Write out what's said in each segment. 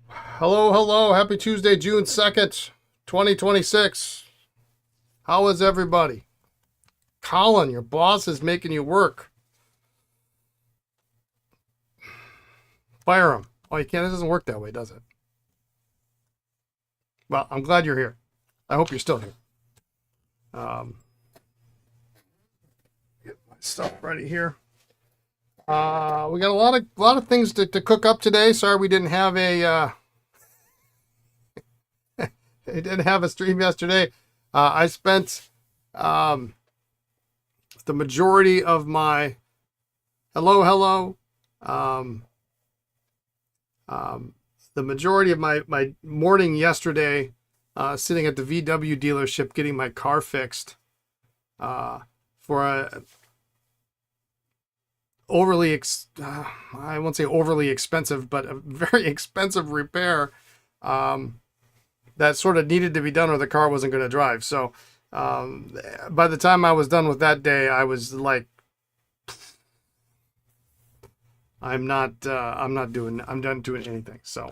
Hello, hello. Happy Tuesday, June 2nd, 2026. How is everybody? Colin, your boss is making you work. Fire him. Oh, you can't. It doesn't work that way, does it? Well, I'm glad you're here. I hope you're still here. Um, get my stuff ready here. We got a lot of things to cook up today. Sorry we didn't have a I didn't have a stream yesterday. I spent the majority of my hello. Um, the majority of my morning yesterday sitting at the VW dealership getting my car fixed for a I won't say overly expensive, but a very expensive repair that sort of needed to be done or the car wasn't going to drive. So by the time I was done with that day, I was like, I'm done doing anything. So,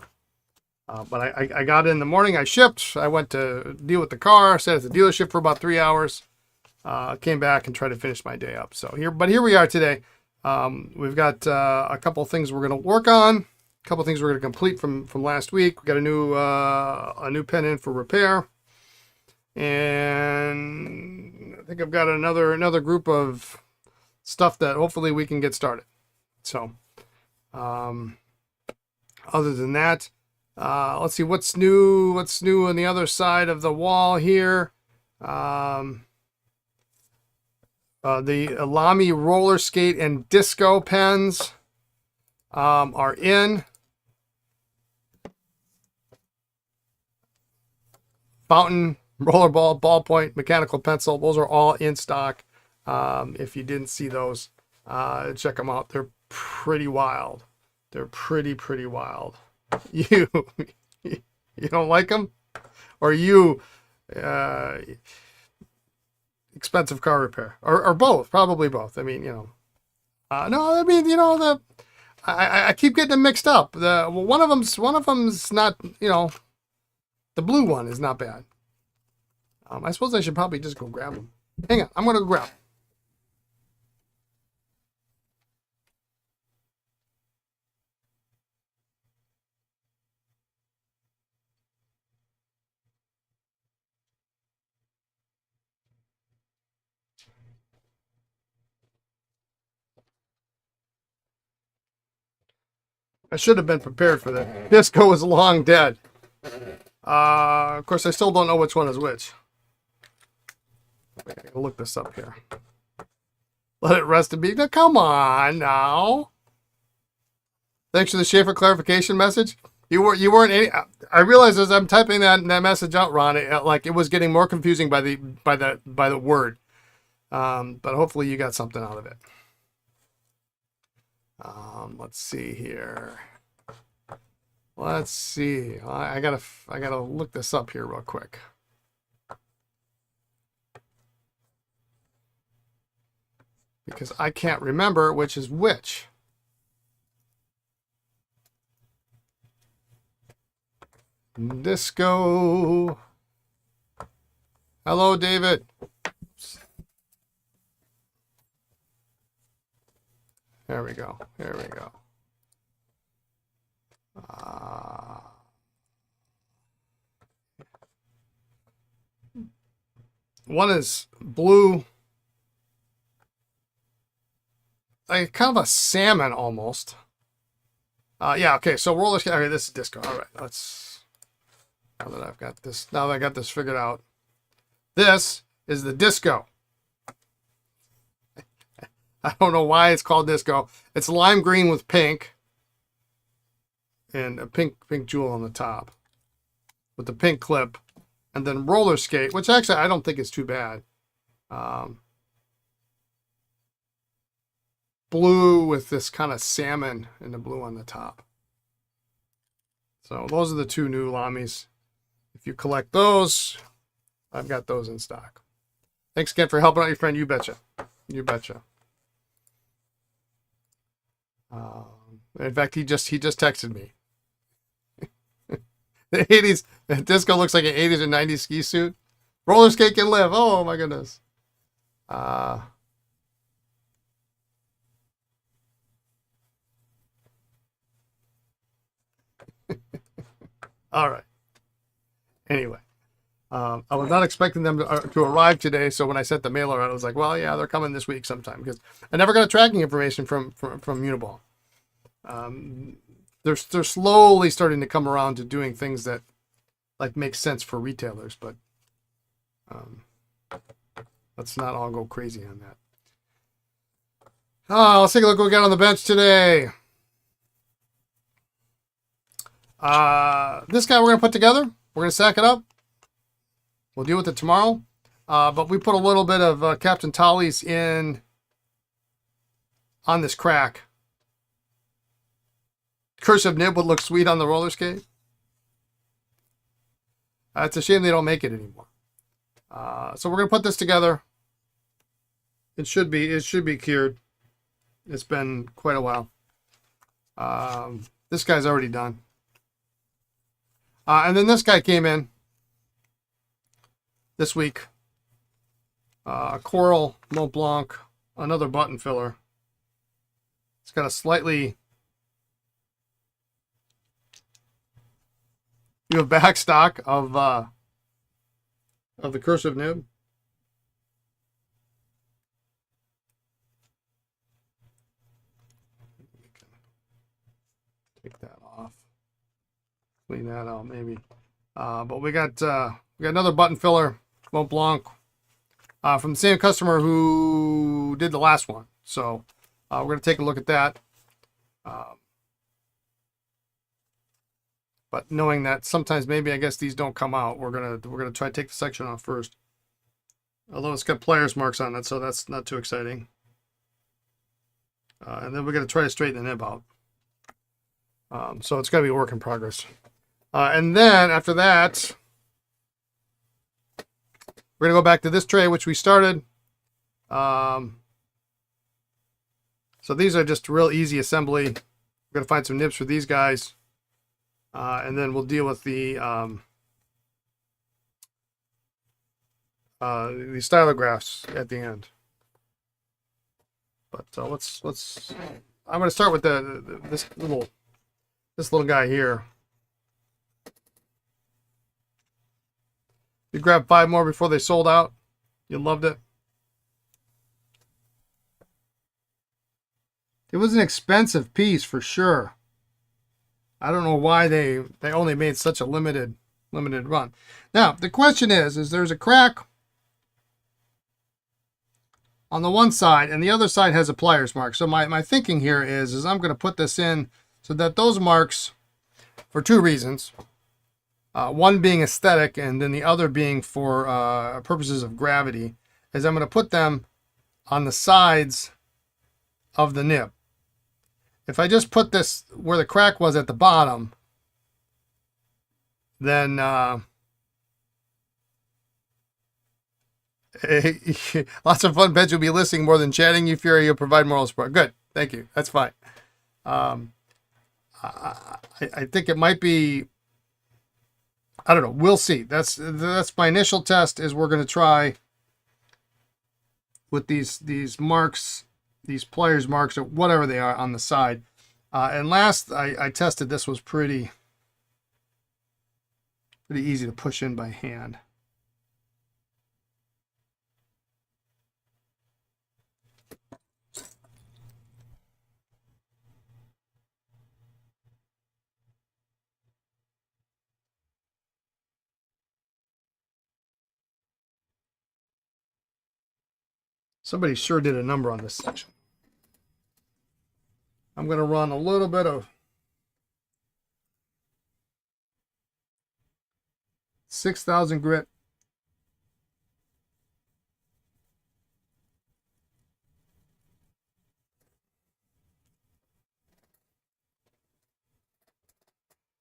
but I got in the morning, I shipped, I went to deal with the car, sat at the dealership for about 3 hours, came back and tried to finish my day up. So here we are today. We've got a couple of things we're going to work on, a couple of things we're going to complete from last week. We got a new pen in for repair, and I think I've got another group of stuff that hopefully we can get started. So, other than that, let's see what's new on the other side of the wall here. The Lamy roller skate and disco pens are in. Fountain, rollerball, ballpoint, mechanical pencil, those are all in stock. If you didn't see those, check them out. They're pretty wild. They're pretty wild. You don't like them? Or you expensive car repair, or both, probably both. I mean, no, I mean, I keep getting them mixed up. One of them's not, the blue one is not bad. I suppose I should probably just go grab them. Hang on, I'm gonna go grab them. I should have been prepared for that. Disco is long dead. Of course, I still don't know which one is which. I'll look this up here. Let it rest in peace. Now, come on now. Thanks for the Sheaffer clarification message. You weren't any. I realized as I'm typing that message out, Ron, it was getting more confusing by the word. But hopefully you got something out of it. Let's see here. Let's see. I gotta look this up here real quick. Because I can't remember which is which. Disco. Hello, David. There we go. There we go. One is blue, like kind of a salmon almost. Yeah. Okay. So roller skate. Okay, this is disco. All right. Let's. Now that I got this figured out, this is the disco. I don't know why it's called disco. It's lime green with pink. And a pink jewel on the top. With the pink clip. And then roller skate, which actually I don't think is too bad. Blue with this kind of salmon and the blue on the top. So those are the two new Lamies. If you collect those, I've got those in stock. Thanks again for helping out your friend. You betcha. You betcha. In fact, he just texted me. The 80s, disco looks like an 80s or 90s ski suit. Roller skate can live. Oh my goodness. All right. Anyway, I was not expecting them to arrive today. So when I sent the mailer out, I was like, well, yeah, they're coming this week sometime because I never got tracking information from Montblanc. They're slowly starting to come around to doing things that like make sense for retailers, but let's not all go crazy on that. Let's take a look what we got on the bench today. This guy we're going to put together. We're going to sack it up. We'll deal with it tomorrow. But we put a little bit of Captain Tolly's in on this crack. Cursive nib would look sweet on the roller skate. It's a shame they don't make it anymore. So we're going to put this together. It should be cured. It's been quite a while. This guy's already done. And then this guy came in this week. Coral Montblanc, another button filler. It's got a slightly... You have back stock of the cursive nib. Take that off. Clean that out maybe. But we got another button filler, Montblanc, from the same customer who did the last one. So we're gonna take a look at that. But knowing that sometimes maybe I guess these don't come out, we're gonna try to take the section off first. Although it's got pliers marks on it, so that's not too exciting. And then we're gonna try to straighten the nib out. So it's gonna be a work in progress. And then after that, we're gonna go back to this tray which we started. So these are just real easy assembly. We're gonna find some nibs for these guys. And then we'll deal with the stylographs at the end. But let's. I'm going to start with this little guy here. You grabbed 5 more before they sold out. You loved it. It was an expensive piece for sure. I don't know why they only made such a limited run. Now, the question is there's a crack on the one side and the other side has a pliers mark. So my thinking here is I'm going to put this in so that those marks, for 2 reasons, one being aesthetic and then the other being for purposes of gravity, is I'm going to put them on the sides of the nib. If I just put this where the crack was at the bottom, then lots of fun beds you'll be listening more than chatting. You fear you'll provide moral support. Good, thank you. That's fine. I think it might be. I don't know. We'll see. That's my initial test. Is we're going to try with these marks. These pliers marks or whatever they are on the side. And last I tested, this was pretty easy to push in by hand. Somebody sure did a number on this section. I'm going to run a little bit of 6,000 grit.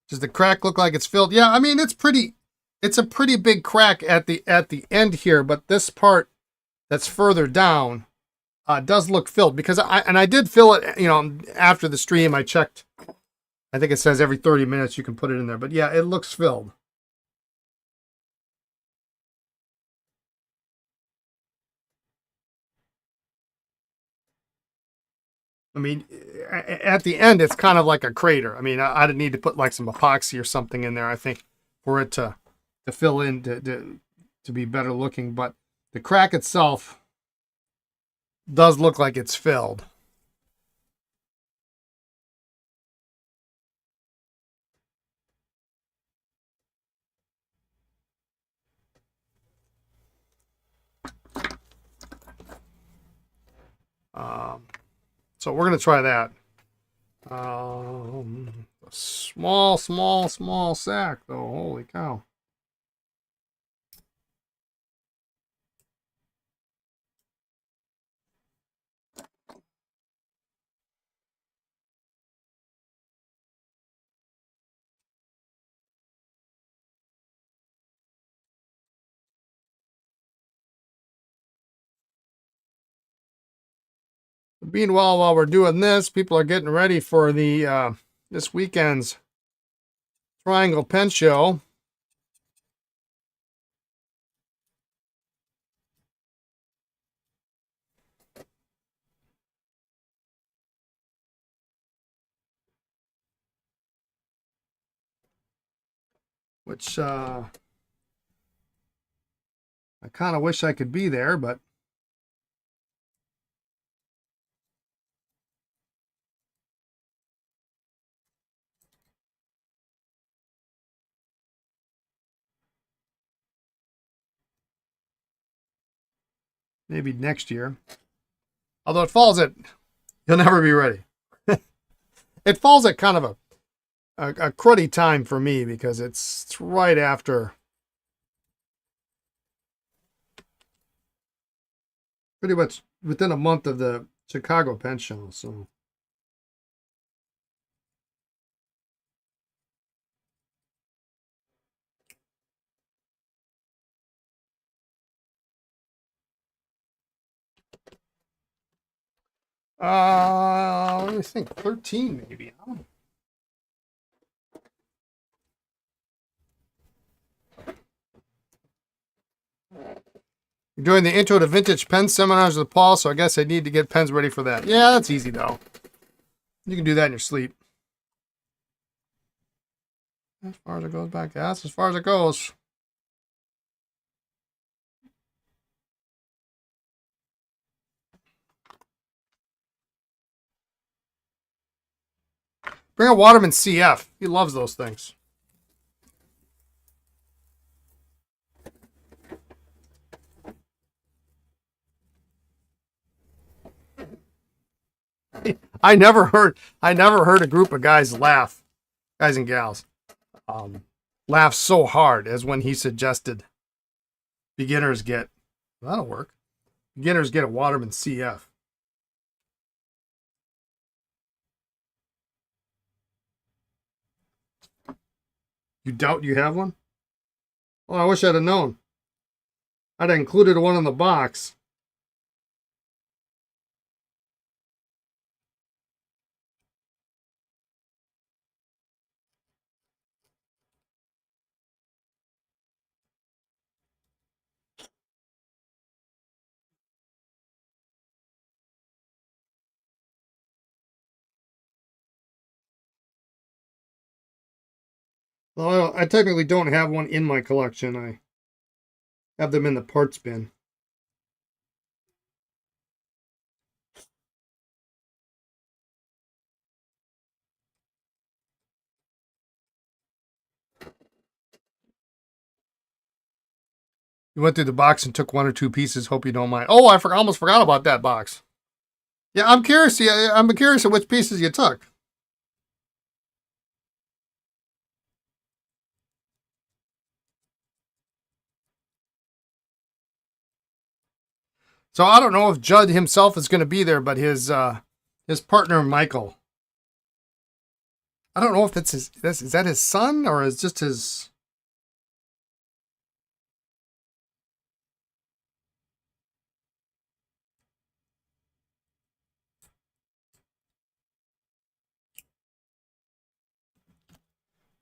Does the crack look like it's filled? Yeah, I mean it's a pretty big crack at the end here, but this part that's further down does look filled because I did fill it, after the stream. I checked I think it says every 30 minutes you can put it in there. But yeah, it looks filled. I mean, at the end, it's kind of like a crater. I mean, I'd need to put like some epoxy or something in there, I think, for it to fill in to be better looking. But the crack itself does look like it's filled. Um, so we're gonna try that. A small sack though. Holy cow! Meanwhile, while we're doing this, people are getting ready for the this weekend's Triangle Pen Show. Which I kind of wish I could be there, but maybe next year. Although it falls at, you'll never be ready. It falls at kind of a cruddy time for me because it's right after, pretty much within a month of the Chicago Pen Show. So let me think, 13 maybe. I don't know. You're doing the Intro to Vintage Pen Seminars with Paul, so I guess I need to get pens ready for that. Yeah, that's easy though. You can do that in your sleep. As far as it goes back, that's as far as it goes. Bring a Waterman CF. He loves those things. I never heard a group of guys laugh, guys and gals, laugh so hard as when he suggested beginners get, that'll work. Beginners get a Waterman CF. You doubt you have one? Well, I wish I'd have known. I'd have included one in the box. Well, I technically don't have one in my collection. I have them in the parts bin. You went through the box and took one or two pieces. Hope you don't mind. Oh, almost forgot about that box. Yeah, I'm curious. Yeah, I'm curious of which pieces you took. So I don't know if Judd himself is going to be there, but his partner Michael. I don't know if that's his. Is that his son or is just his?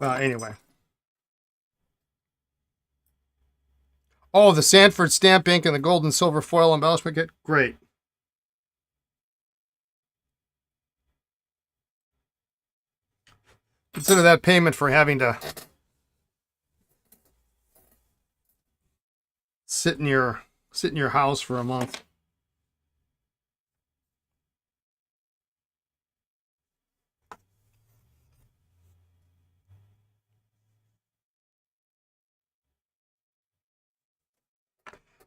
Anyway. Oh, the Sanford stamp ink and the gold and silver foil embellishment kit. Great. Consider that payment for having to sit in your house for a month.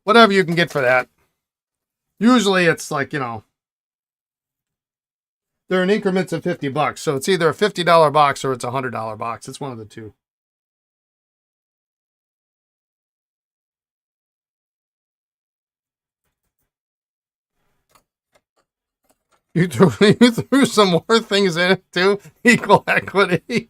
Whatever you can get for that. Usually it's like, they're in increments of $50. So it's either a $50 box or it's a $100 box. It's one of the two. You threw some more things in it too. Equal equity.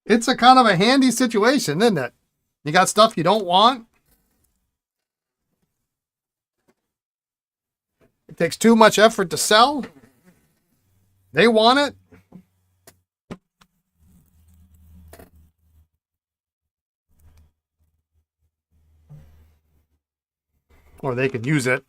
It's a kind of a handy situation, isn't it? You got stuff you don't want. It takes too much effort to sell. They want it. Or they could use it.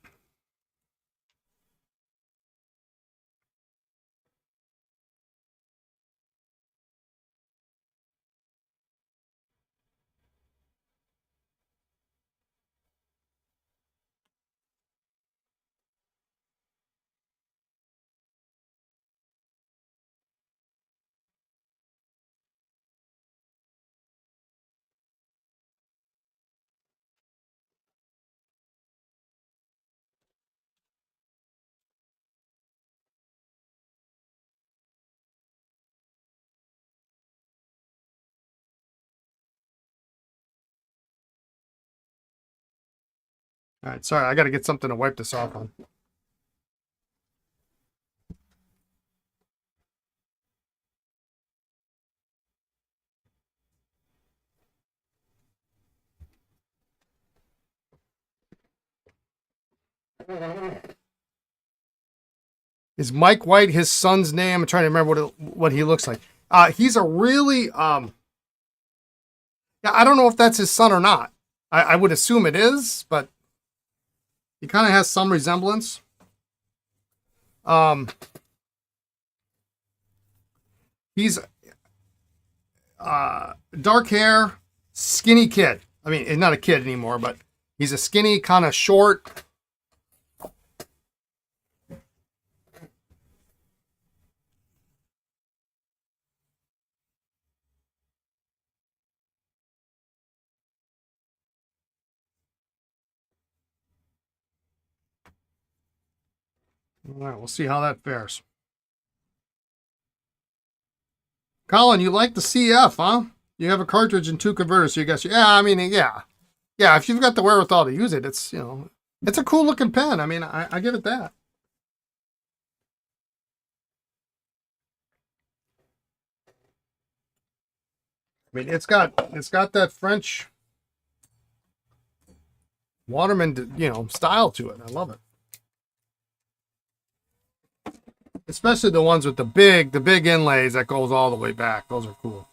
All right, sorry, I got to get something to wipe this off on. Is Mike White his son's name? I'm trying to remember what he looks like. He's a really yeah, I don't know if that's his son or not. I would assume it is, but he kind of has some resemblance. He's dark hair, skinny kid. I mean, he's not a kid anymore, but he's a skinny, kind of short. All right, we'll see how that fares. Colin, you like the CF, huh? You have a cartridge and 2 converters, so you guess, yeah, I mean, yeah. Yeah, if you've got the wherewithal to use it, it's, it's a cool looking pen. I mean, I give it that. I mean, it's got that French Waterman, style to it. I love it. Especially the ones with the big inlays that goes all the way back. Those are cool.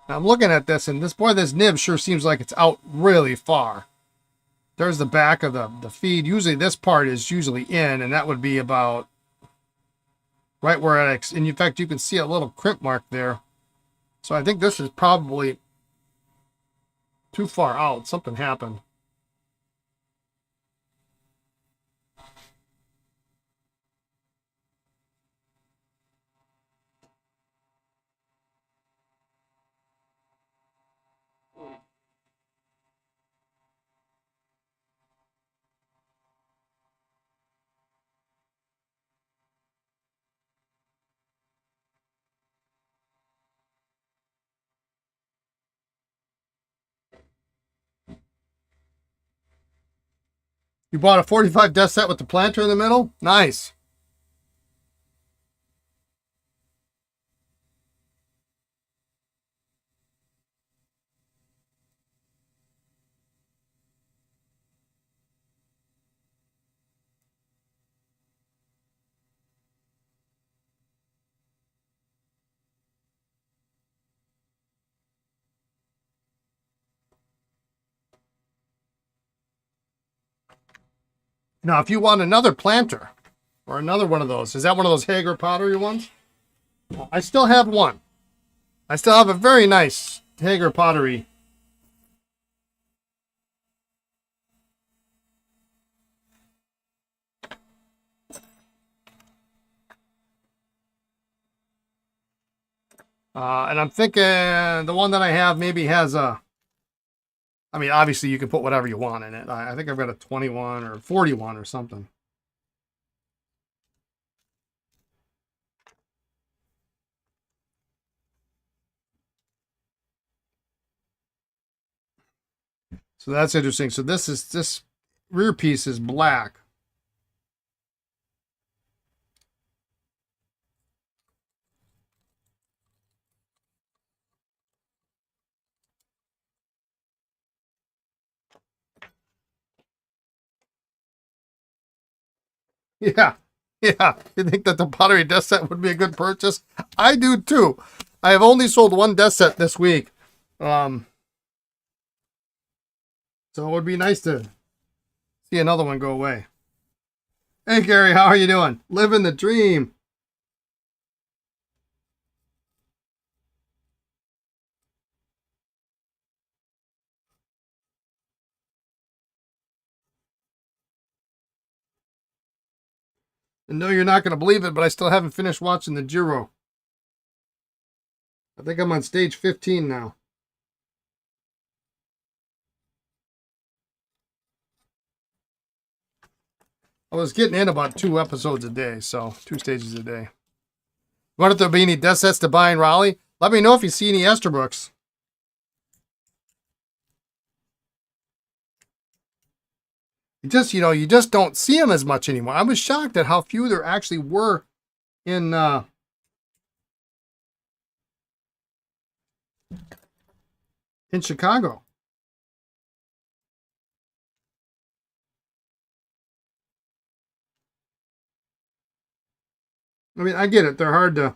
Now I'm looking at this, and this nib sure seems like it's out really far. There's the back of the feed. Usually this part is usually in, and that would be about right where it, and in fact, you can see a little crimp mark there. So I think this is probably too far out. Something happened. You bought a 45 desk set with the planter in the middle? Nice. Now, if you want another planter or another one of those, is that one of those Hager pottery ones? I still have one. I still have a very nice Hager pottery. And I'm thinking the one that I have maybe has a, I mean, obviously you can put whatever you want in it. I think I've got a 21 or 41 or something. So that's interesting. So this rear piece is black. Yeah. Yeah. You think that the pottery desk set would be a good purchase? I do too. I have only sold one desk set this week. So it would be nice to see another one go away. Hey Gary, how are you doing? Living the dream. And no, you're not going to believe it, but I still haven't finished watching the Giro. I think I'm on stage 15 now. I was getting in about 2 episodes a day, so 2 stages a day. Want if there be any desk sets to buy in Raleigh? Let me know if you see any Esterbrookes. You just don't see them as much anymore. I was shocked at how few there actually were in Chicago. I mean, I get it. They're hard to.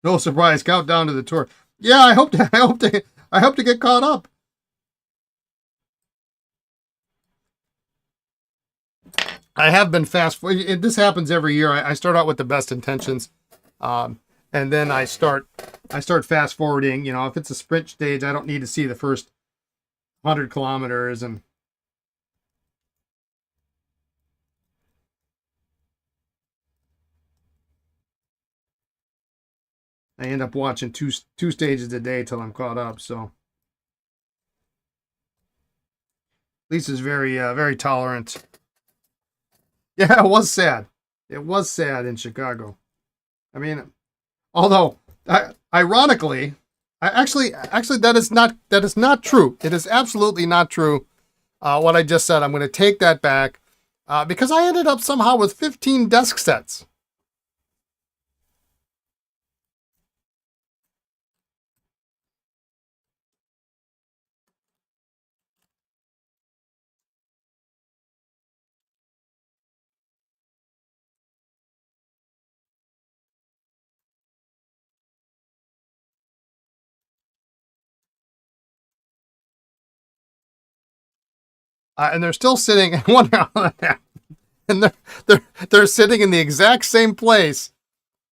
No surprise. Countdown to the tour. Yeah, I hope to get caught up. I have been fast. This happens every year. I start out with the best intentions, and then I start fast forwarding. You know, if it's a sprint stage, I don't need to see the first 100 kilometers, and I end up watching two stages a day till I'm caught up. So Lisa's very tolerant. Yeah, it was sad. It was sad in Chicago. I mean, although ironically, actually that is not true. It is absolutely not true. What I just said, I'm going to take that back because I ended up somehow with 15 desk sets. And they're still sitting and they're sitting in the exact same place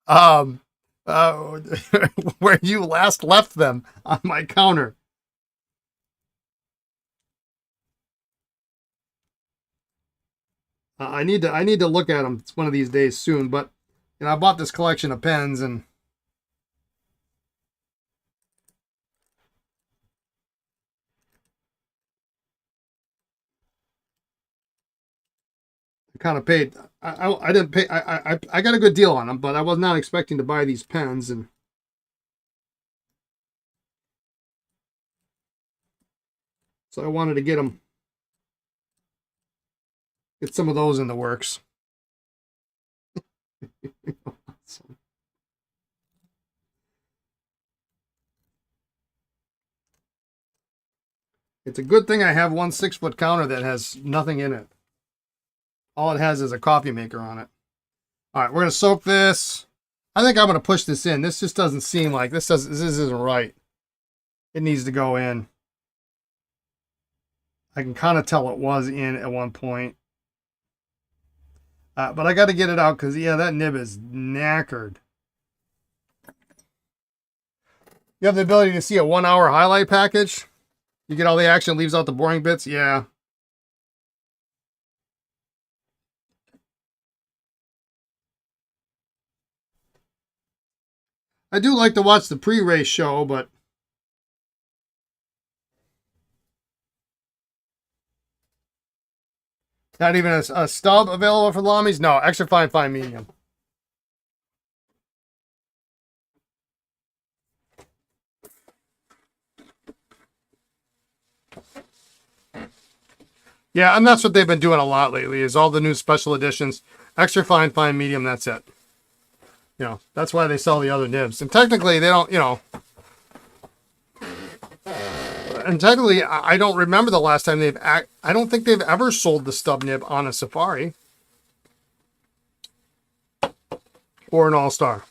um, uh, where you last left them on my counter. I need to look at them one of these days soon. But I bought this collection of pens and kind of paid. I didn't pay. I got a good deal on them, but I was not expecting to buy these pens, and so I wanted to get some of those in the works. It's a good thing I have one 6-foot counter that has nothing in it. All it has is a coffee maker on it. All right, we're going to soak this. I think I'm going to push this in. This just doesn't seem like, this isn't right. It needs to go in. I can kind of tell it was in at one point. But I got to get it out because, yeah, that nib is knackered. You have the ability to see a 1 hour highlight package. You get all the action, leaves out the boring bits. Yeah. I do like to watch the pre-race show, but not even a stub available for the Lammies? No, extra fine medium. Yeah, and that's what they've been doing a lot lately, is all the new special editions. Extra fine medium, that's it. You know, that's why they sell the other nibs. And technically, they don't, you know. And technically, I don't remember the last time I don't think they've ever sold the stub nib on a Safari. Or an All-Star.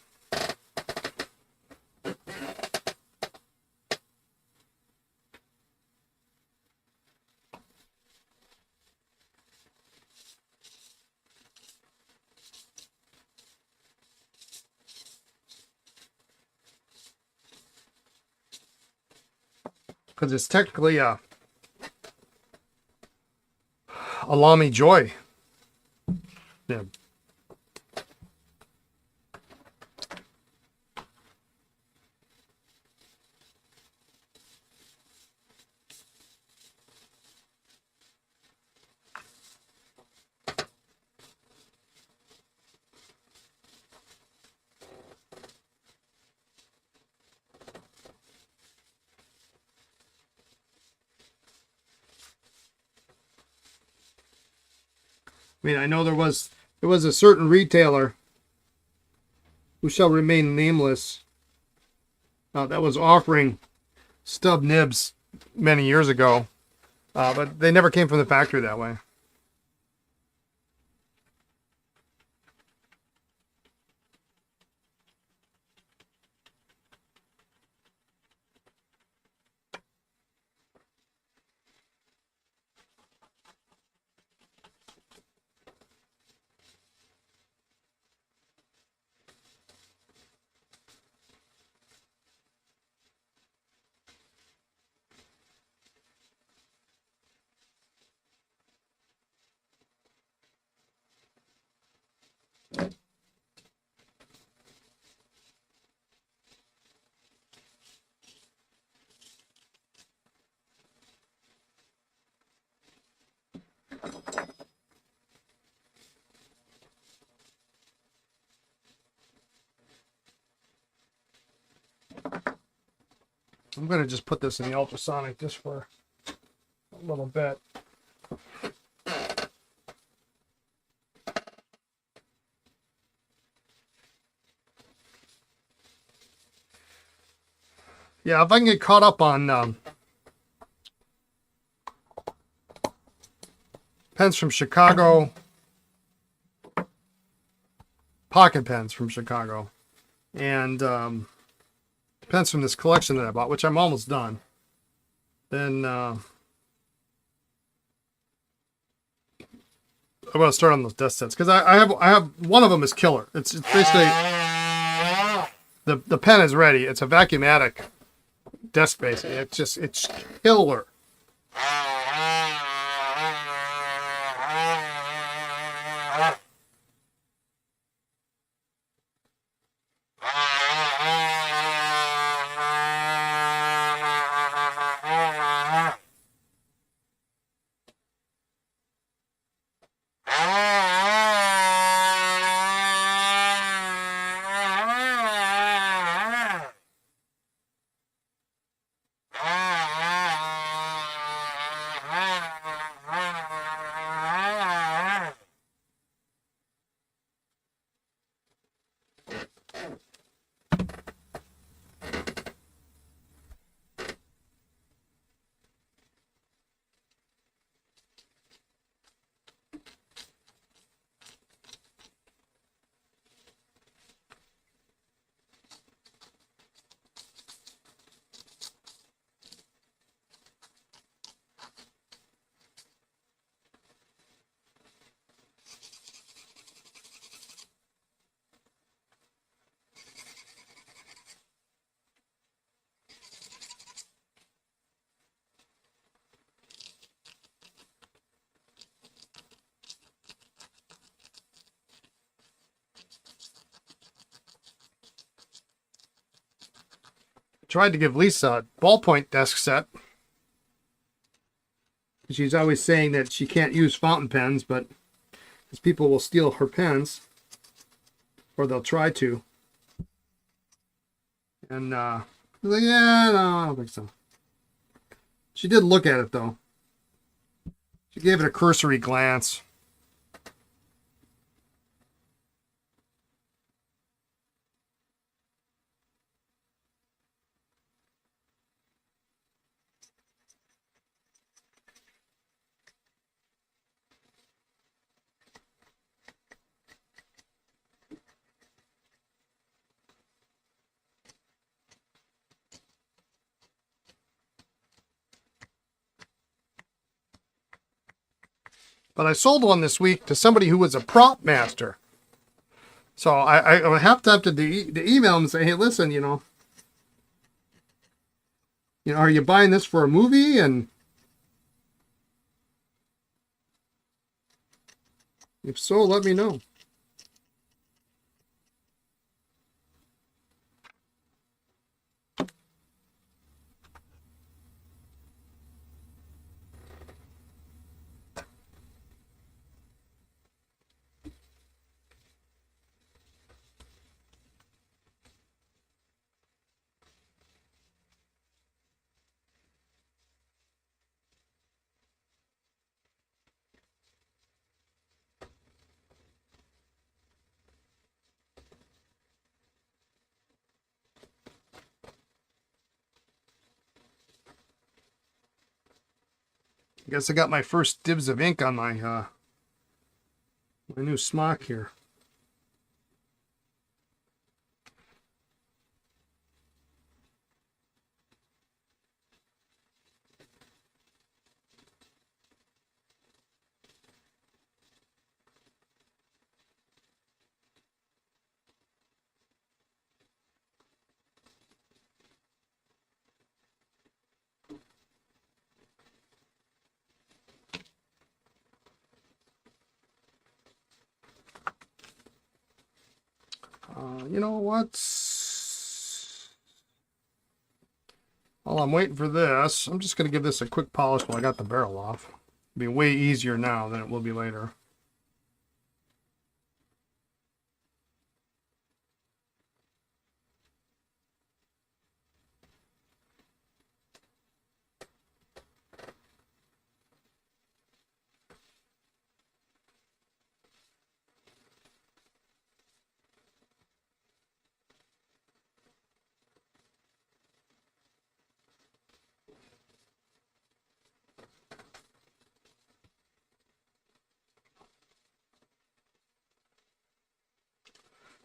Because it's technically a Lamy Joy nib. I mean, I know there was a certain retailer who shall remain nameless that was offering stub nibs many years ago, but they never came from the factory that way. I'm going to just put this in the ultrasonic just for a little bit. Yeah, if I can get caught up on pens from Chicago, pocket pens from Chicago, and pens from this collection that I bought, which I'm almost done, then I'm going to start on those desk sets, because I have one of them is killer. It's basically the pen is ready. It's a vacuumatic desk base. It's killer. Tried to give Lisa a ballpoint desk set. She's always saying that she can't use fountain pens, but because people will steal her pens, or they'll try to. And I was like, yeah, no, I don't think so. She did look at it though. She gave it a cursory glance. But I sold one this week to somebody who was a prop master. So I would have to email him and say, hey, listen, are you buying this for a movie? And if so, let me know. I guess I got my first dibs of ink on my my new smock here. You know what? While I'm waiting for this, I'm just going to give this a quick polish while I got the barrel off. It'll be way easier now than it will be later.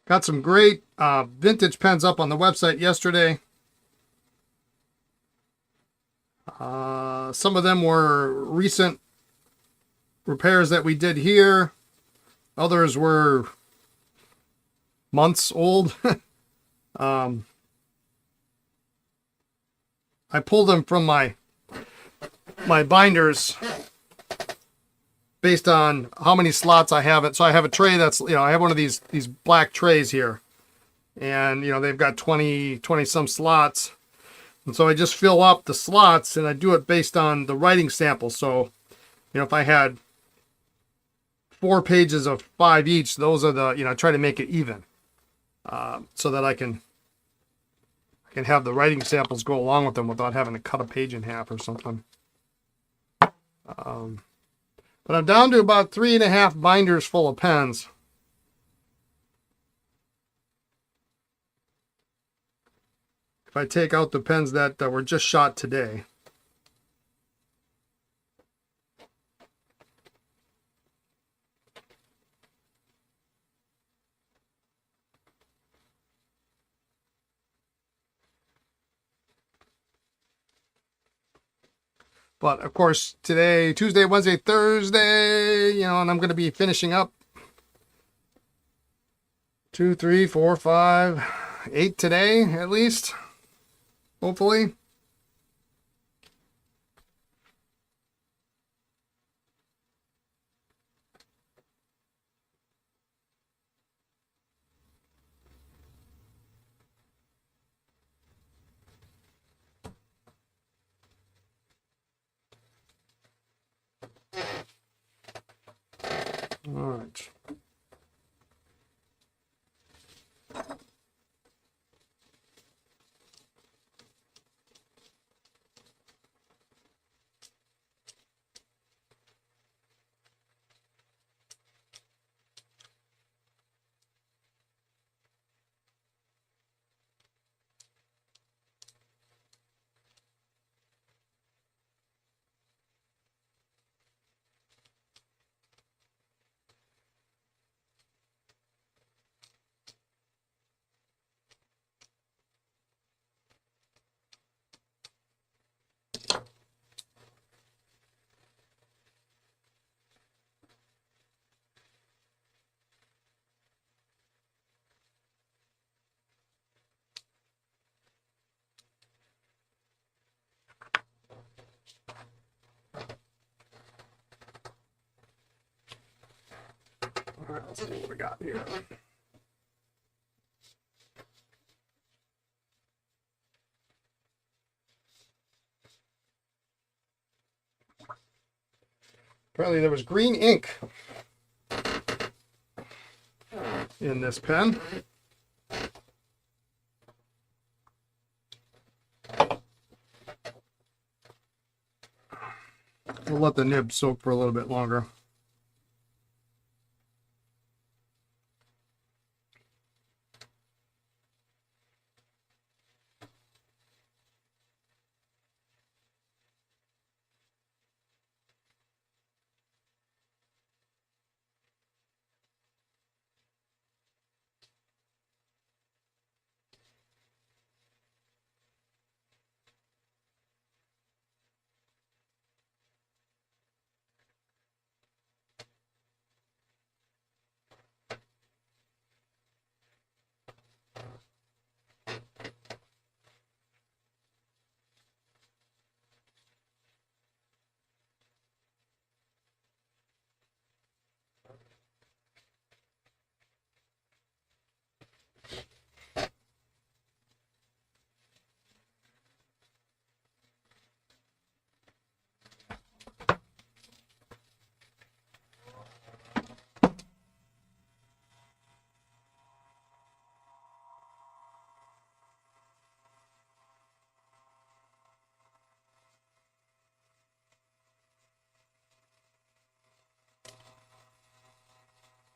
Got some great vintage pens up on the website yesterday. Some of them were recent repairs that we did here. Others were months old. I pulled them from my binders based on how many slots I have it. So I have a tray that's, I have one of these black trays here. And, they've got 20 some slots. And so I just fill up the slots and I do it based on the writing sample. So, if I had 4 pages of 5 each, those are the, I try to make it even. So that I can have the writing samples go along with them without having to cut a page in half or something. But I'm down to about 3.5 binders full of pens. If I take out the pens that were just shot today. But of course, today, Tuesday, Wednesday, Thursday, and I'm going to be finishing up 2, 3, 4, 5, 8 today, at least, hopefully. All right. All right, let's see what we got here. Apparently there was green ink in this pen. We'll let the nib soak for a little bit longer.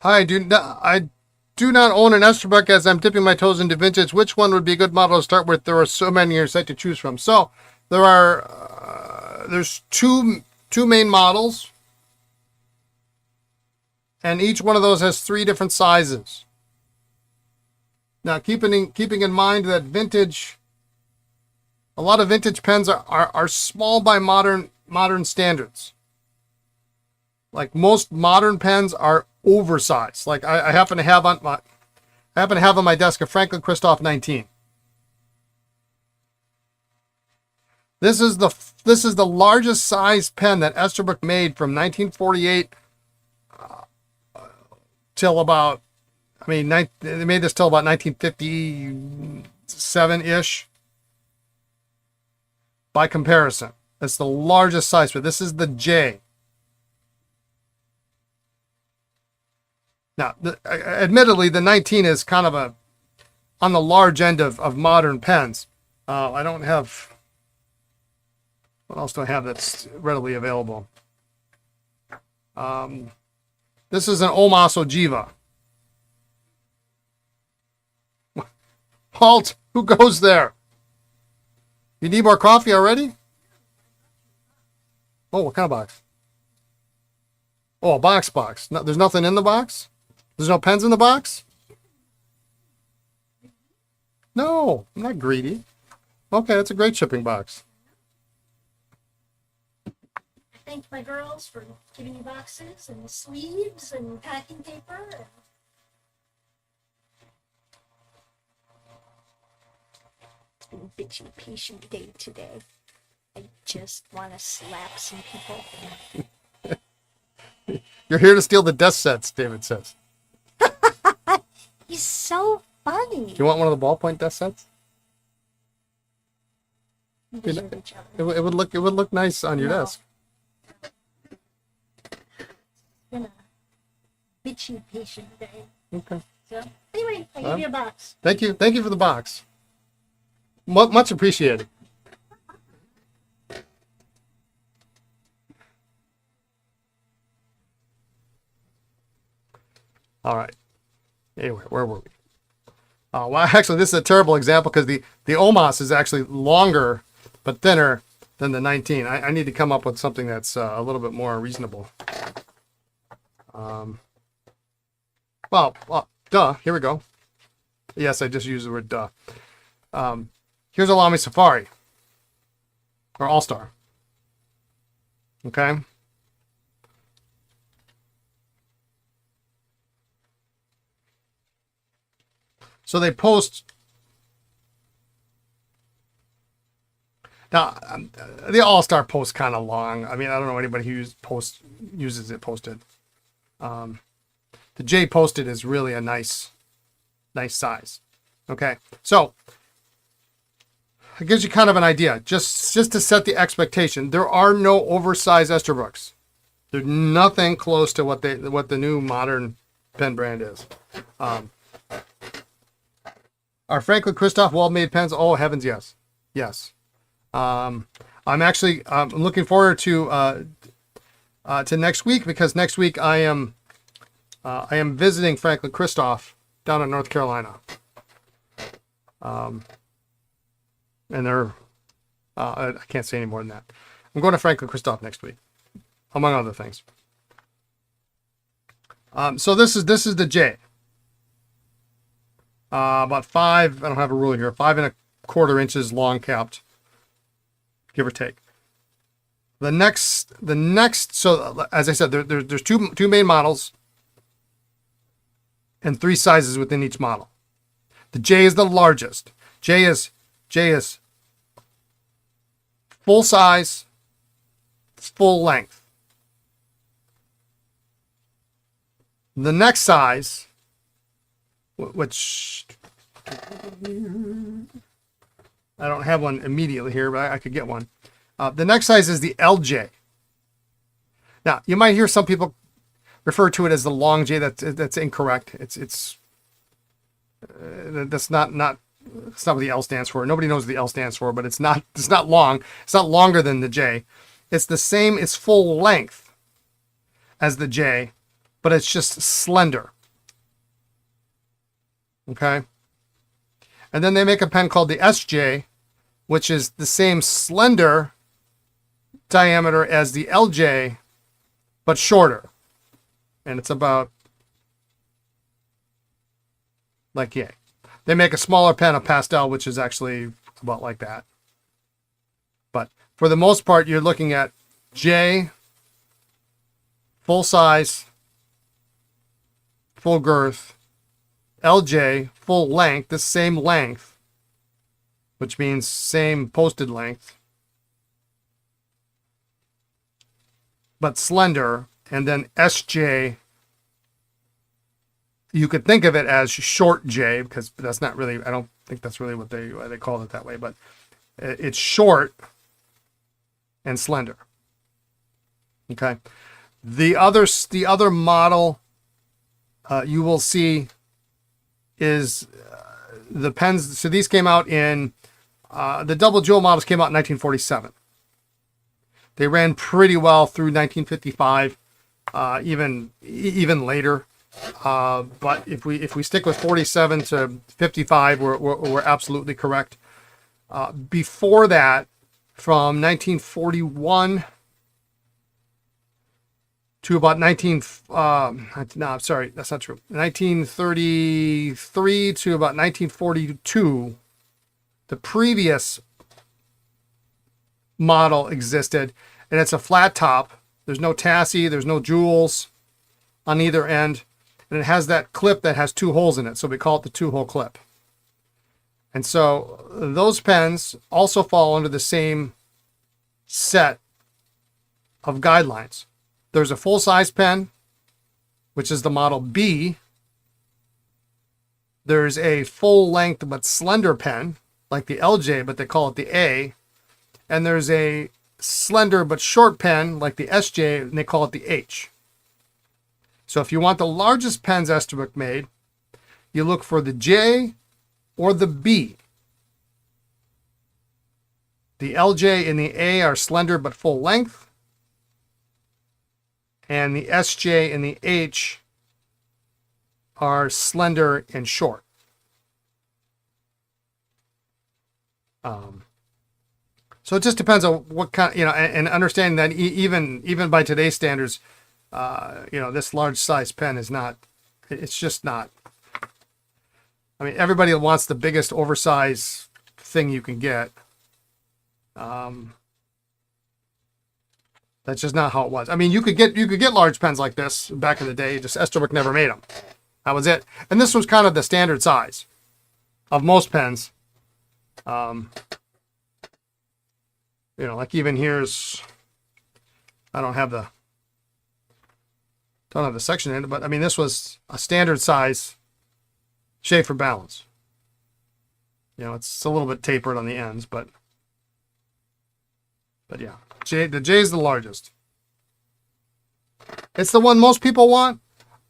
I do not own an Esterbrook as I'm dipping my toes into vintage. Which one would be a good model to start with? There are so many in your site to choose from. So there's two main models, and each one of those has 3 different sizes. Now, keeping in mind that a lot of vintage pens are small by modern standards. Like most modern pens are oversized. Like I happen to have on my desk a Franklin Christoph 19. This is the largest size pen that Esterbrook made from 1948 till about, they made this till about 1957-ish. By comparison, that's the largest size, but this is the J. Now, admittedly, the 19 is kind of on the large end of modern pens. I don't have, what else do I have that's readily available? This is an Omas Ogiva. Halt! Who goes there? You need more coffee already? Oh, what kind of box? Oh, a box. No, there's nothing in the box? There's no pens in the box? No, I'm not greedy. Okay, that's a great shipping box. I thanked my girls for giving me boxes and sleeves and packing paper. It's been a bitchy patient day today. I just want to slap some people. You're here to steal the desk sets, David says. He's so funny. Do you want one of the ballpoint desk sets? It would look nice on your desk. bitchy patient day. Okay. So anyway, I give you a box. Thank you. Thank you for the box. Much appreciated. All right. Anyway, where were we? Well, actually, this is a terrible example because the Omos is actually longer but thinner than the 19. I need to come up with something that's a little bit more reasonable. Well, duh. Here we go. Yes, I just used the word duh. Here's a Lamy Safari or All Star. Okay. So they post. Now, the All Star post kind of long. I mean, I don't know anybody who uses it posted. The J posted is really a nice size. Okay, so it gives you kind of an idea, just to set the expectation. There are no oversized Esterbrookes. There's nothing close to what the new modern pen brand is. Are Franklin Christoph well-made pens? Oh heavens, yes. I'm actually looking forward to next week, because next week I am visiting Franklin Christoph down in North Carolina. And they're I can't say any more than that. I'm going to Franklin Christoph next week, among other things. So this is the J. About 5. I don't have a ruler here. 5¼ inches long capped, give or take. The next. So as I said, there's two main models and 3 sizes within each model. The J is the largest. J is full size, full length. The next size, which I don't have one immediately here, but I could get one. The next size is the LJ. Now, you might hear some people refer to it as the long J. That's incorrect. That's not what the L stands for. Nobody knows what the L stands for, but it's not long. It's not longer than the J. It's the same. It's full length as the J, but it's just slender. Okay. And then they make a pen called the SJ, which is the same slender diameter as the LJ, but shorter. And it's about like yay. They make a smaller pen, a pastel, which is actually about like that. But for the most part, you're looking at J, full size, full girth, LJ, full length, the same length, which means same posted length, but slender, and then SJ, you could think of it as short J, because that's not really, I don't think that's really what they call it that way, but it's short and slender. Okay. The other model you will see is the pens. So these came out in the double jewel models came out in 1947. They ran pretty well through 1955, even later. But if we stick with 47 to 55, we're absolutely correct. Before that, from 1941 to about 1933 to about 1942, the previous model existed, and it's a flat top. There's no tassie, there's no jewels on either end, and it has that clip that has 2 holes in it, so we call it the 2-hole clip. And so those pens also fall under the same set of guidelines. There's a full-size pen, which is the model B. There's a full-length but slender pen, like the LJ, but they call it the A. And there's a slender but short pen, like the SJ, and they call it the H. So if you want the largest pens Esterbrook made, you look for the J or the B. The LJ and the A are slender but full length. And the SJ and the H are slender and short. So it just depends on what kind, and understanding that even by today's standards, this large size pen is not, it's just not. I mean, everybody wants the biggest oversized thing you can get. That's just not how it was. I mean, you could get large pens like this back in the day. Just Esterbrook never made them. That was it. And this was kind of the standard size of most pens. Like even here's, I don't have the section in it, but I mean, this was a standard size Sheaffer balance. It's a little bit tapered on the ends, but yeah, the J is the largest. It's the one most people want.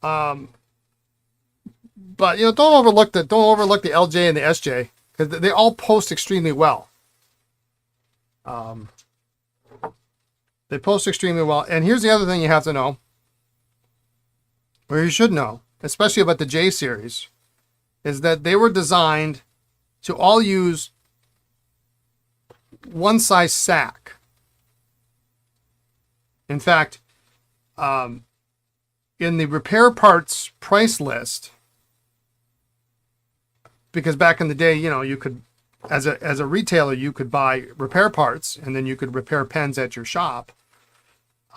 But don't overlook the LJ and the SJ, because they all post extremely well. They post extremely well. And here's the other thing you have to know, or you should know, especially about the J series, is that they were designed to all use one size sack. In fact, in the repair parts price list, because back in the day, you could, as a retailer, you could buy repair parts and then you could repair pens at your shop.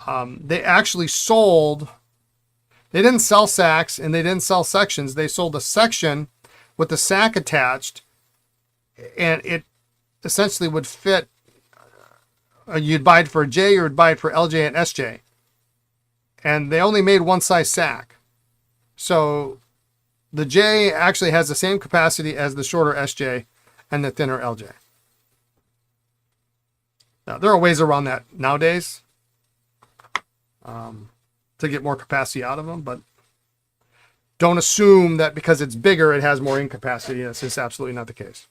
They actually sold, they didn't sell sacks and they didn't sell sections. They sold a section with the sack attached, and it essentially would fit. You'd buy it for J or you'd buy it for LJ and SJ. And they only made one size sack. So the J actually has the same capacity as the shorter SJ and the thinner LJ. Now, there are ways around that nowadays to get more capacity out of them, but don't assume that because it's bigger, it has more ink capacity. That's just absolutely not the case.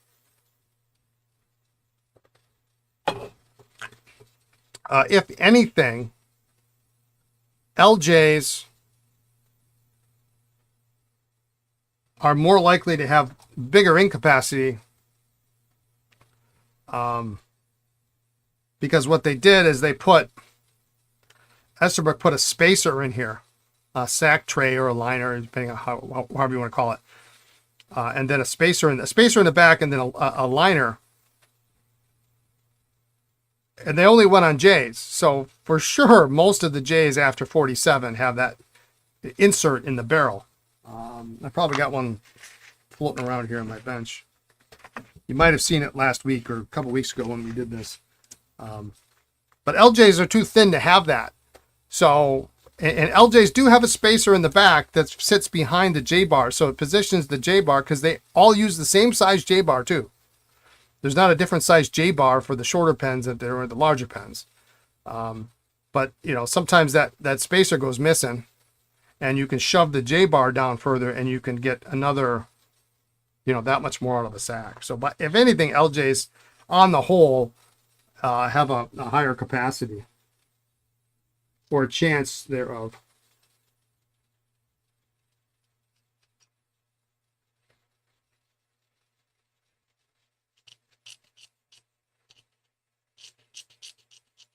If anything, LJs are more likely to have bigger ink capacity because what they did is Esterbrook put a spacer in here, a sack tray or a liner, depending on however you want to call it, and then a spacer in the back, and then a liner. And they only went on J's. So for sure, most of the J's after 47 have that insert in the barrel. I probably got one floating around here on my bench. You might have seen it last week or a couple weeks ago when we did this. But LJs are too thin to have that. So, and LJs do have a spacer in the back that sits behind the J bar. So it positions the J bar, because they all use the same size J bar too. There's not a different size J bar for the shorter pens than there are the larger pens. But sometimes that spacer goes missing, and you can shove the J bar down further and you can get another, that much more out of the sack. So, but if anything, LJs on the whole have a higher capacity, or a chance thereof.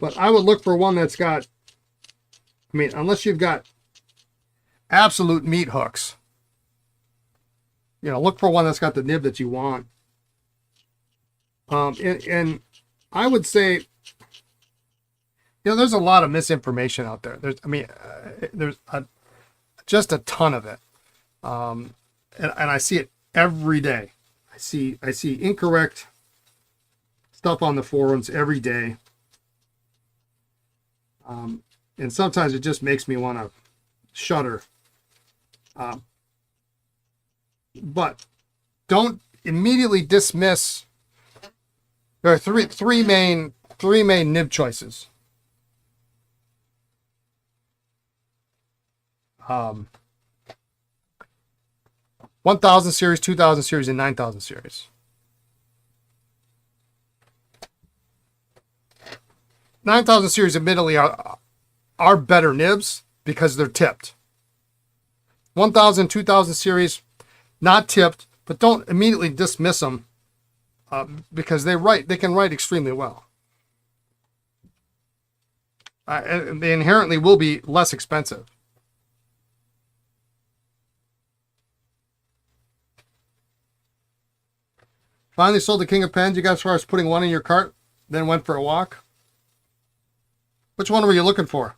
But I would look for one that's got, unless you've got absolute meat hooks, look for one that's got the nib that you want. And I would say, there's a lot of misinformation out there. There's just a ton of it. And I see it every day. I see incorrect stuff on the forums every day. And sometimes it just makes me want to shudder. But don't immediately dismiss. There are three main nib choices. 1000 series, 2000 series, and 9000 series. 9000 series admittedly are better nibs because they're tipped. 1000, 2000 series, not tipped, but don't immediately dismiss them because they can write extremely well. And they inherently will be less expensive. Finally sold the King of Pens. You got as far as putting one in your cart, then went for a walk. Which one were you looking for?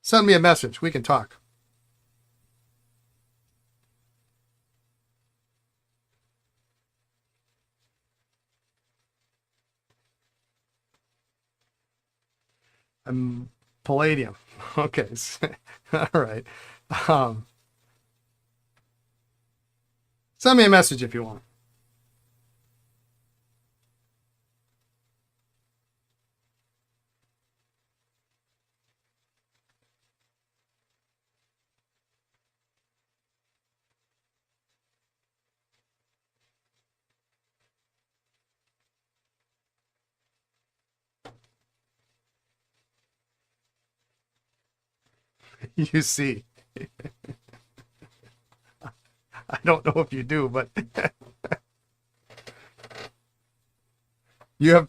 Send me a message. We can talk. Palladium. Okay. All right. Send me a message if you want. You see. I don't know if you do, but you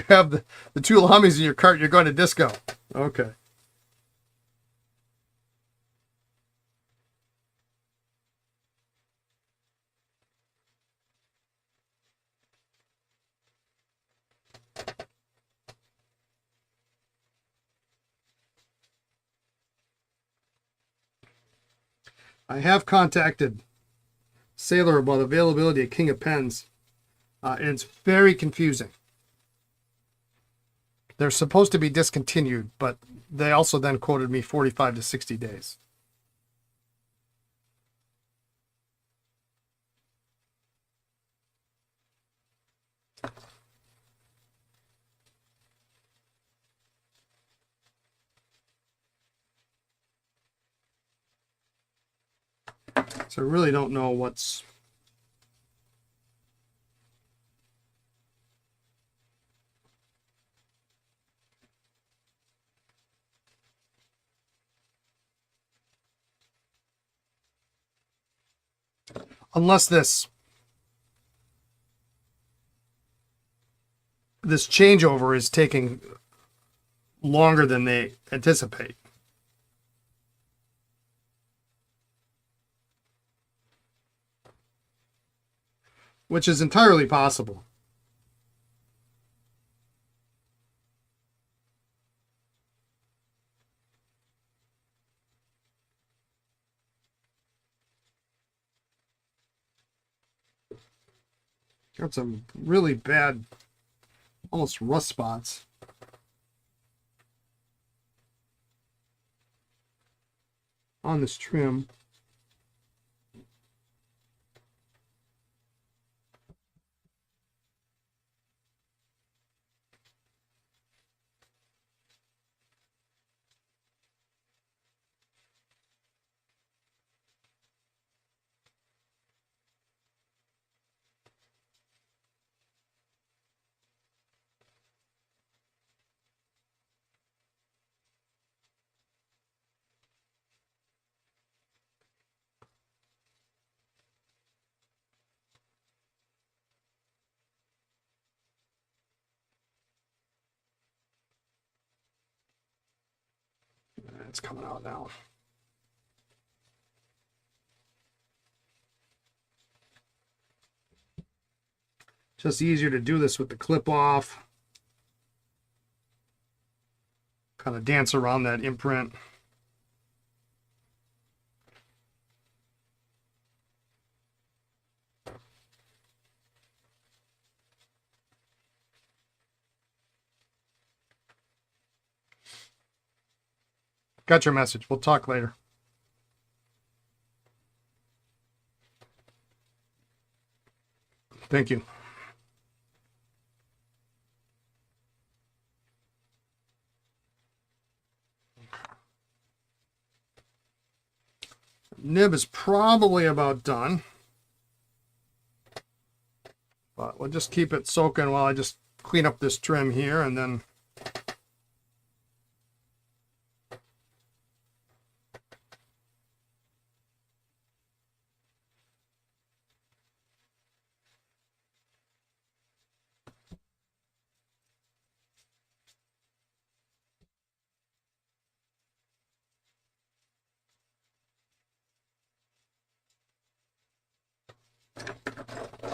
have the two Lamis in your cart. You're going to disco. Okay. I have contacted Sailor about availability of King of Pens, and it's very confusing. They're supposed to be discontinued, but they also then quoted me 45 to 60 days. So I really don't know what's... Unless this changeover is taking longer than they anticipate. Which is entirely possible. Got some really bad, almost rust spots on this trim. It's coming out now. Just easier to do this with the clip off. Kind of dance around that imprint. Got your message. We'll talk later. Thank you. Nib is probably about done. But we'll just keep it soaking while I just clean up this trim here, and then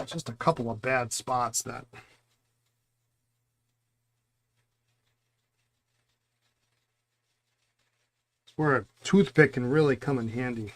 just a couple of bad spots that it's where a toothpick can really come in handy.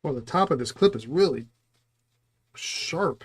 Well, the top of this clip is really sharp.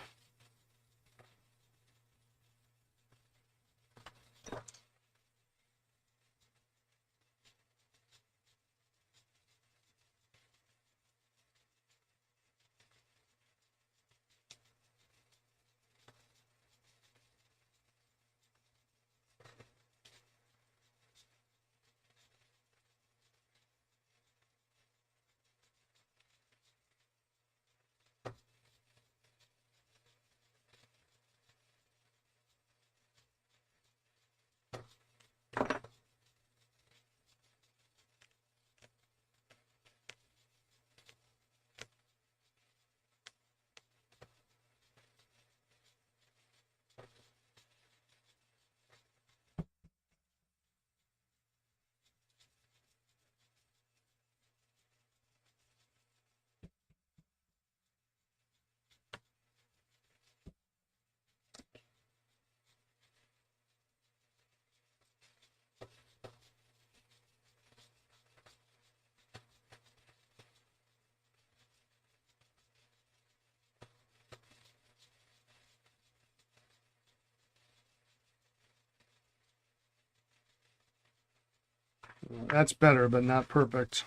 That's better, but not perfect.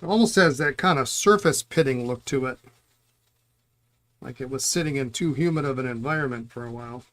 It almost has that kind of surface pitting look to it. Like it was sitting in too humid of an environment for a while.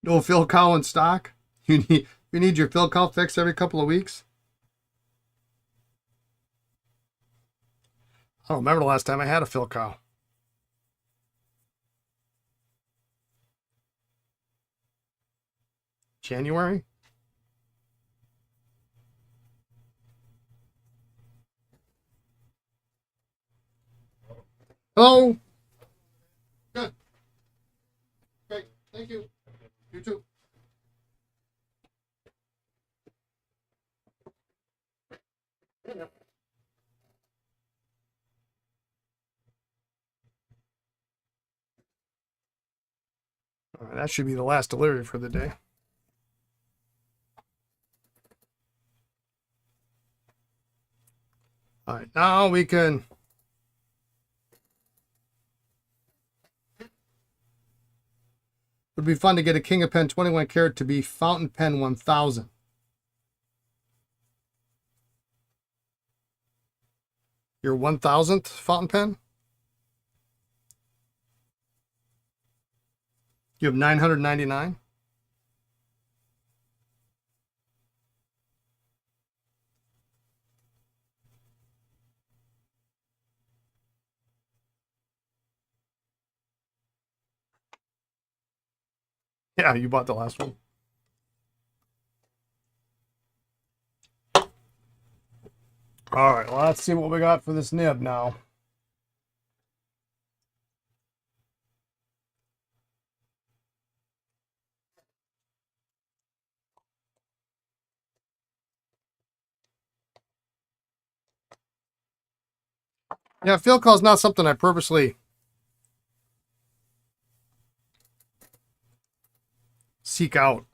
No Phil cow in stock? You need your Phil cow fixed every couple of weeks? I don't remember the last time I had a Phil cow. January? Hello? Good. Great. Thank you. You too. All right, that should be the last delivery for the day. All right, now we can. Would be fun to get a King of Pen 21 karat to be fountain pen 1000. Your 1000th fountain pen? You have 999? Yeah, you bought the last one. All right, well, let's see what we got for this nib now. Yeah, field call is not something I purposely seek out.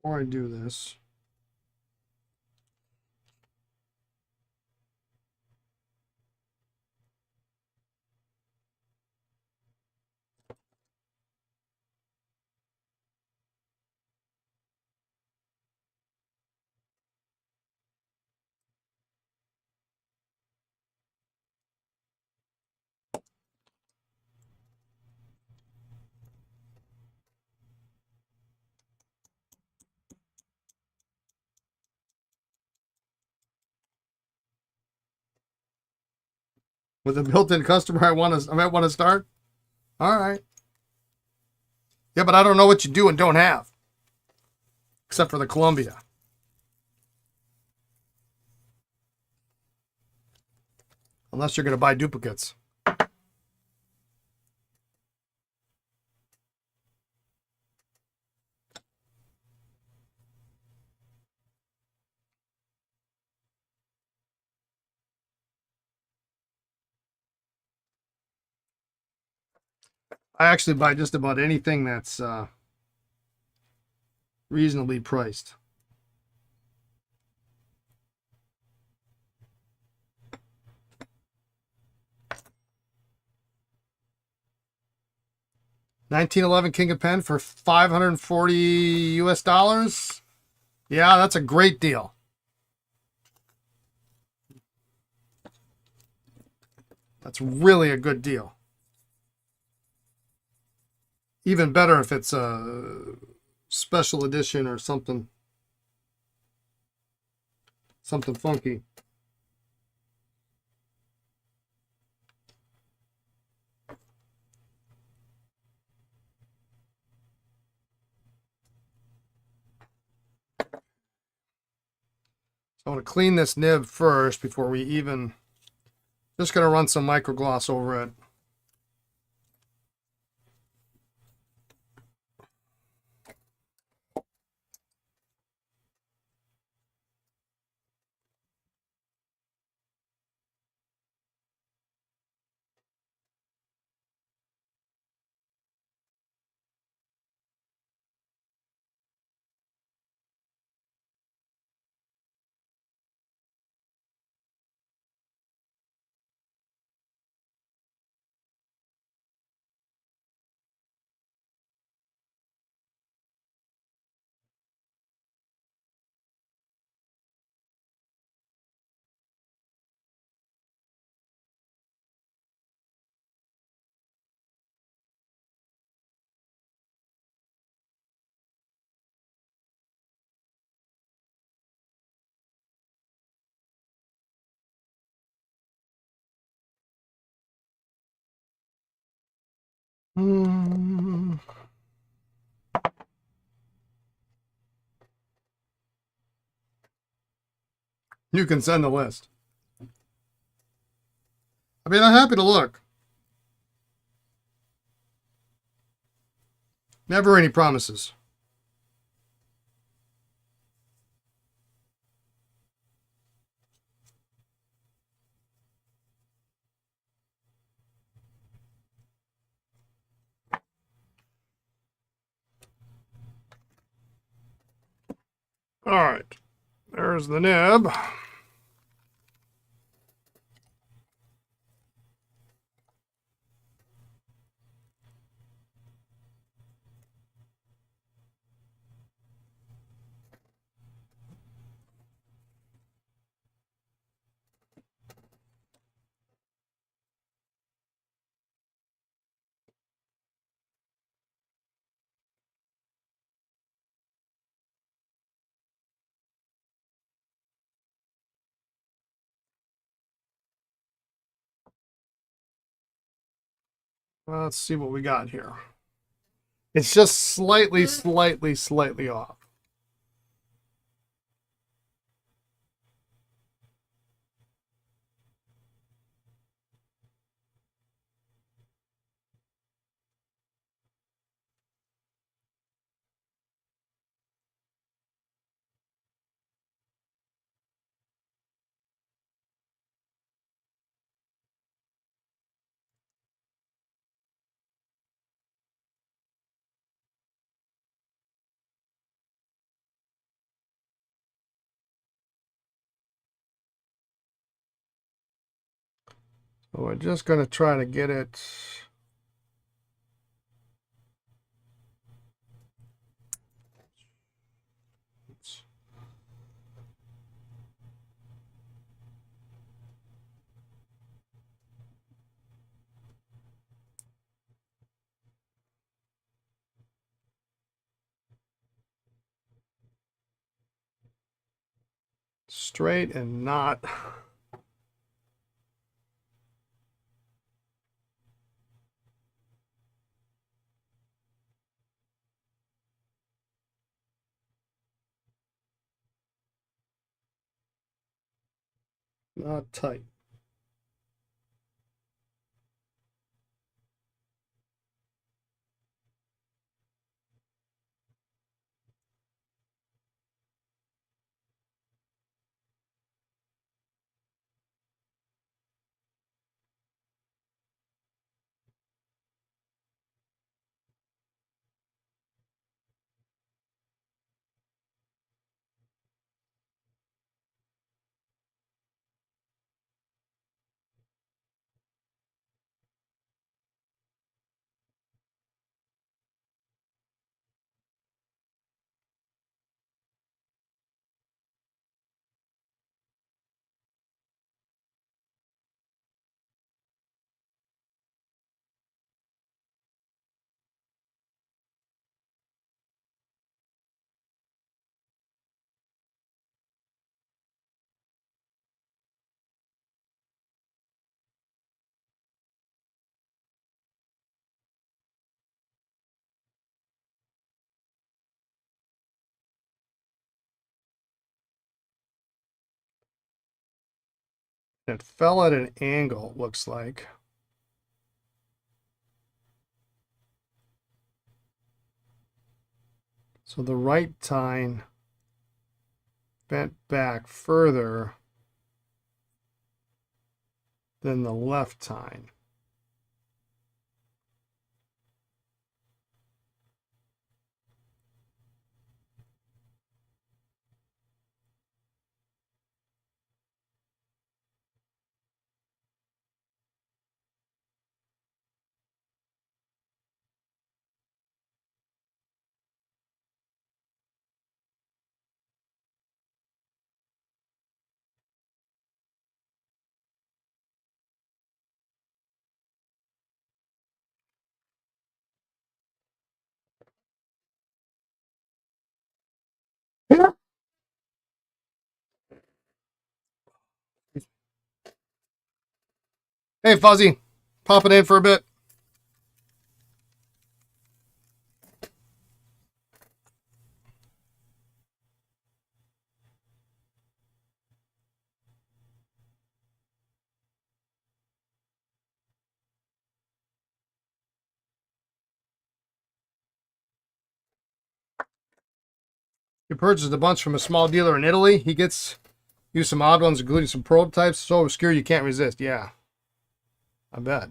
Before I do this, with a built-in customer, I might want to start. All right. Yeah, but I don't know what you do and don't have, except for the Columbia. Unless you're going to buy duplicates. I actually buy just about anything that's reasonably priced. $1911 King of Pen for 540 US dollars. Yeah, that's a great deal. That's really a good deal. Even better if it's a special edition or something funky. I want to clean this nib first before we even. Just going to run some microgloss over it. You can send the list. I mean, I'm happy to look. Never any promises. All right. There's the nib. Let's see what we got here. It's just slightly off. So we're just going to try to get it. Straight and not. Not tight. It fell at an angle, looks like. So the right tine bent back further than the left tine. Hey, Fuzzy, popping in for a bit. He purchased a bunch from a small dealer in Italy. He gets you some odd ones, including some prototypes. So obscure you can't resist. Yeah, I bet.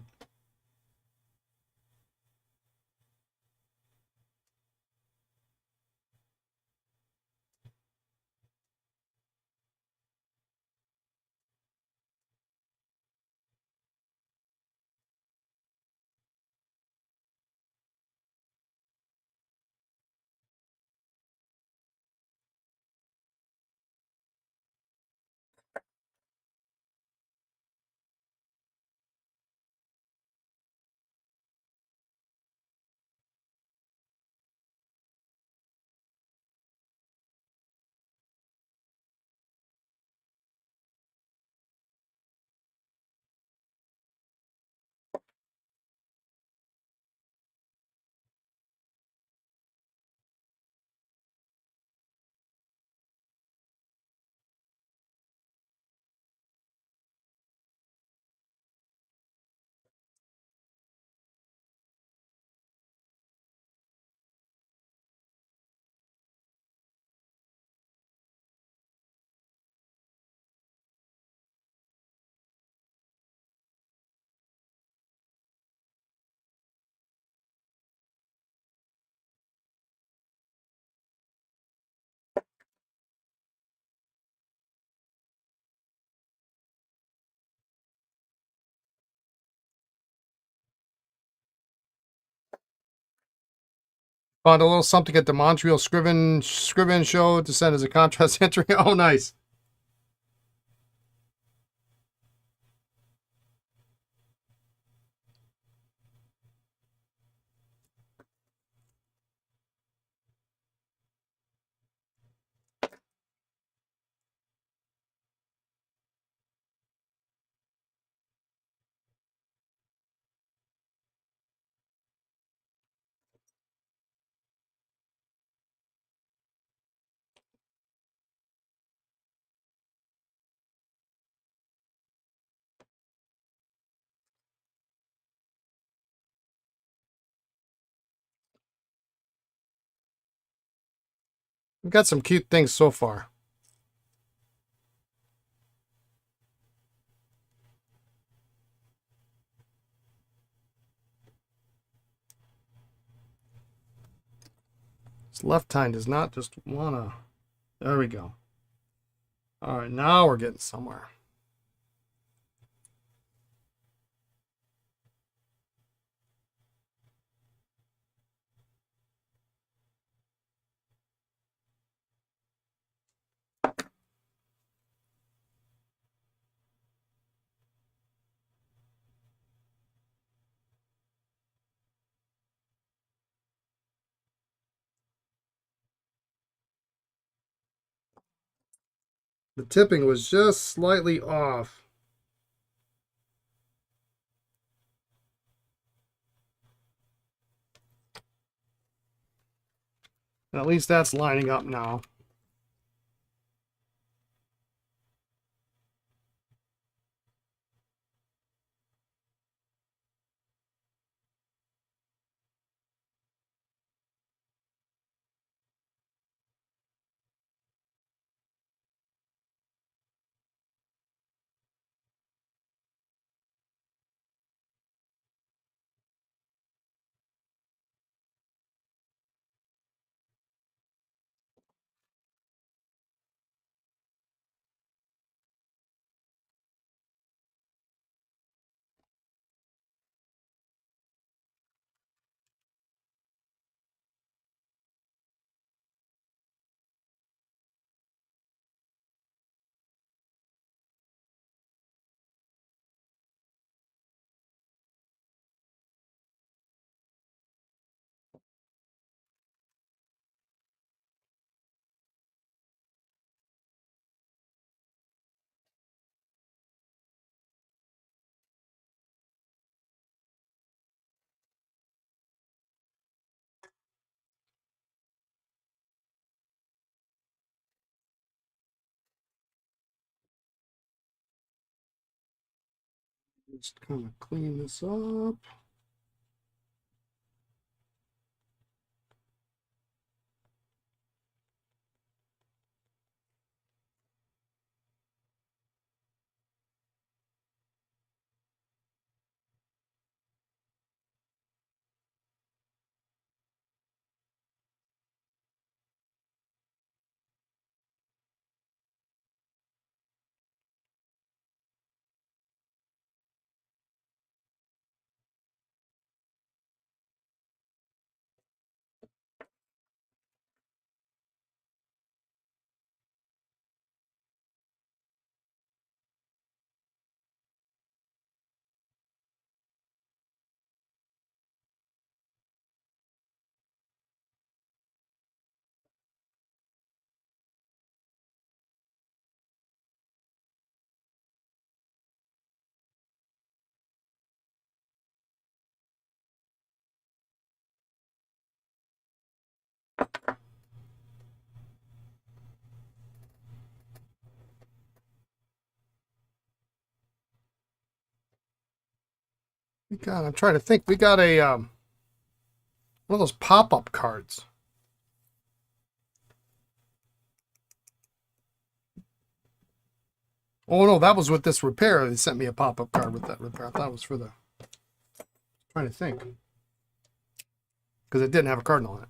Found a little something at the Montreal Scriven show to send as a contrast entry. Oh, nice. We've got some cute things so far. This left hand does not just wanna. There we go. All right, now we're getting somewhere. The tipping was just slightly off. At least that's lining up now. Just kind of clean this up. I'm trying to think. We got a one of those pop-up cards. Oh no, that was with this repair. They sent me a pop-up card with that repair. I thought it was for the. Trying to think, because it didn't have a cardinal on it.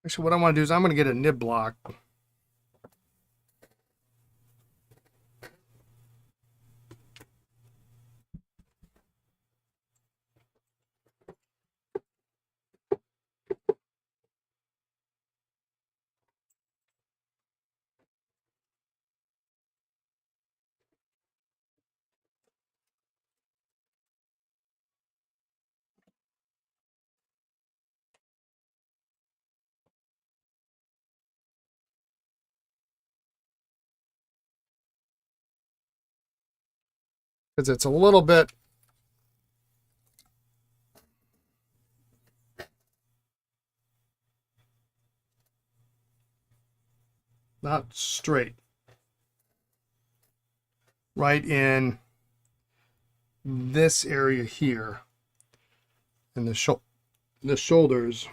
Actually, what I want to do is I'm going to get a nib block. Because it's a little bit not straight. Right in this area here. And the shoulders.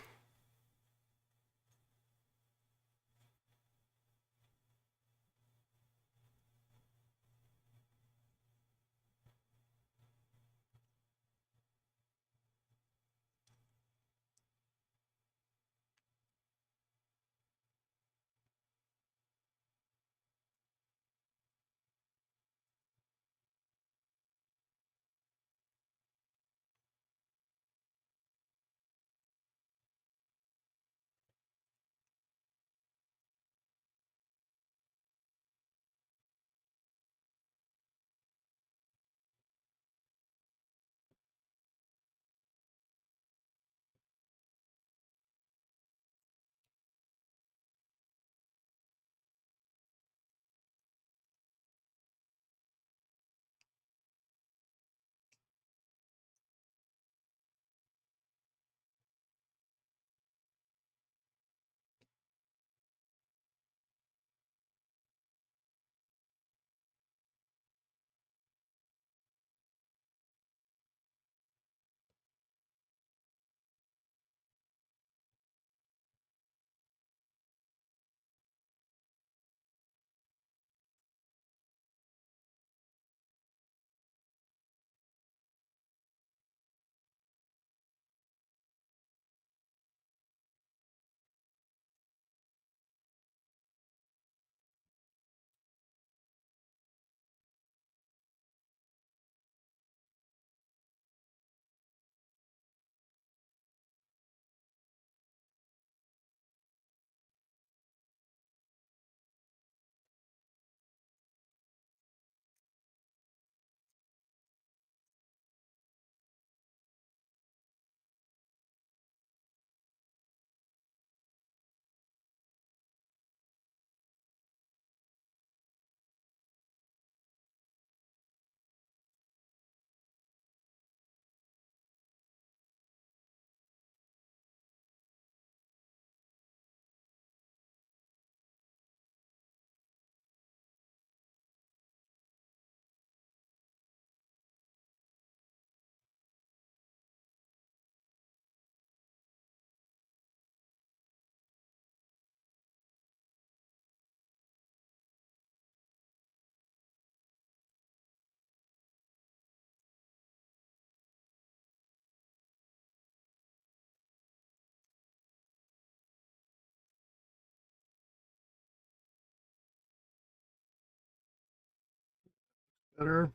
Better.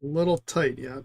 A little tight yet.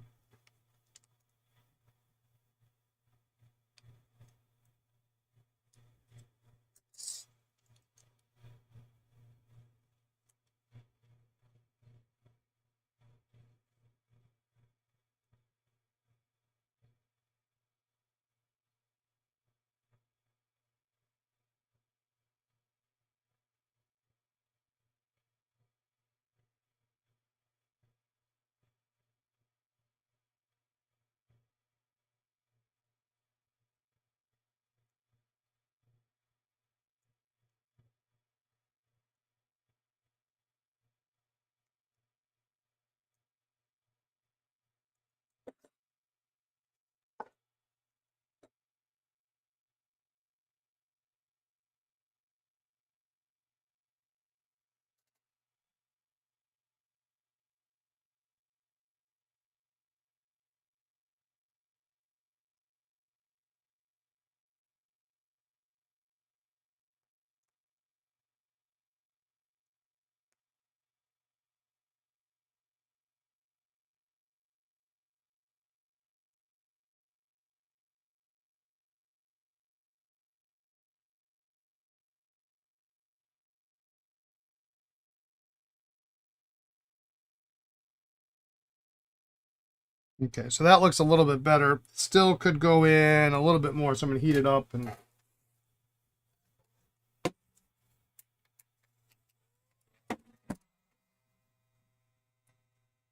Okay, so that looks a little bit better. Still could go in a little bit more, so I'm going to heat it up and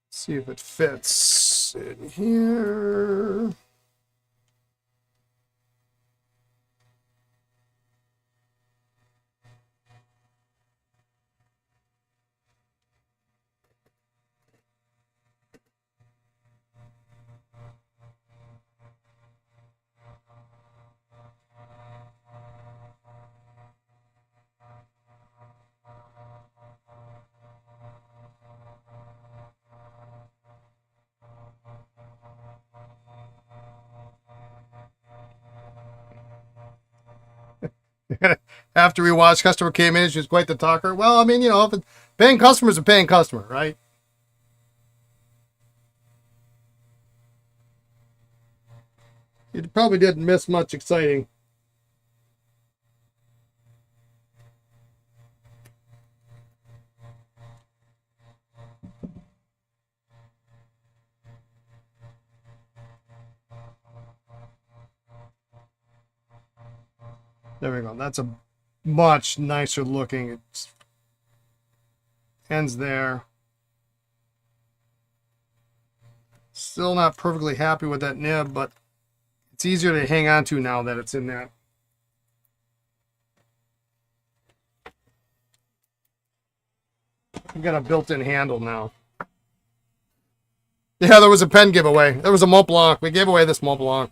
see if it fits in here. After we watched, customer came in, she was quite the talker. Well, I mean, you know, paying customers a paying customer, right? You probably didn't miss much exciting. There we go. That's a much nicer looking. It ends there. Still not perfectly happy with that nib, but it's easier to hang on to now that it's in that. We got a built-in handle now. Yeah, there was a pen giveaway. There was a Montblanc. We gave away this Montblanc.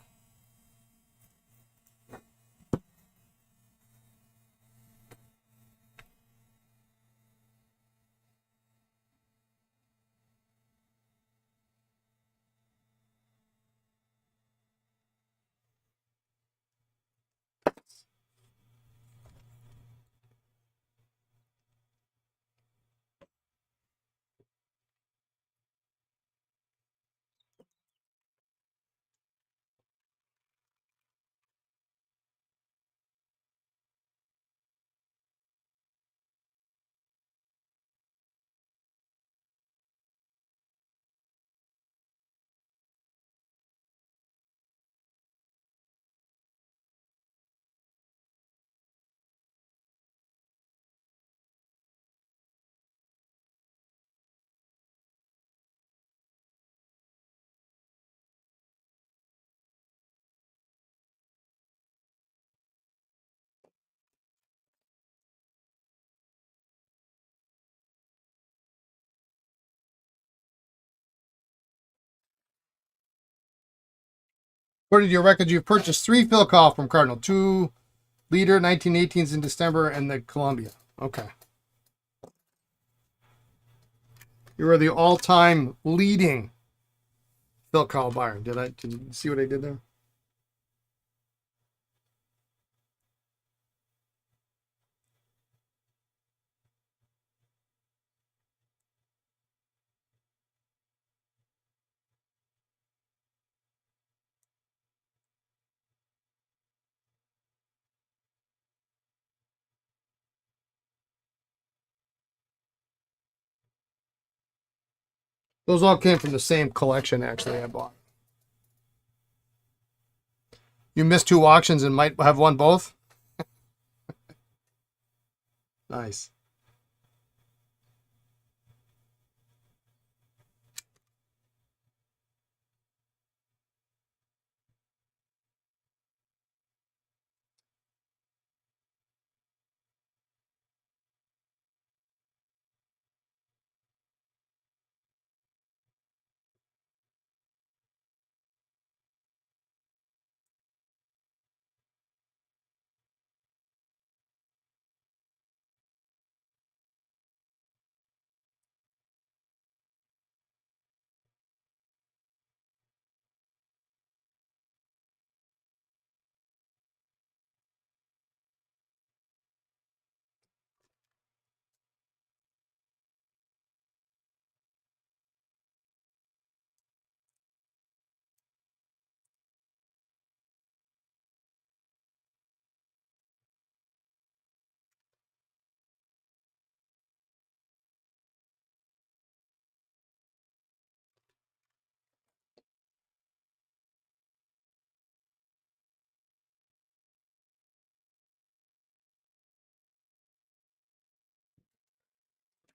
According to your records, you've purchased 3 Philcoff from Cardinal, 2-liter 1918s in December, and the Columbia. Okay. You are the all-time leading Philcoff buyer. Did you see what I did there? Those all came from the same collection, actually, I bought. You missed 2 auctions and might have won both? Nice.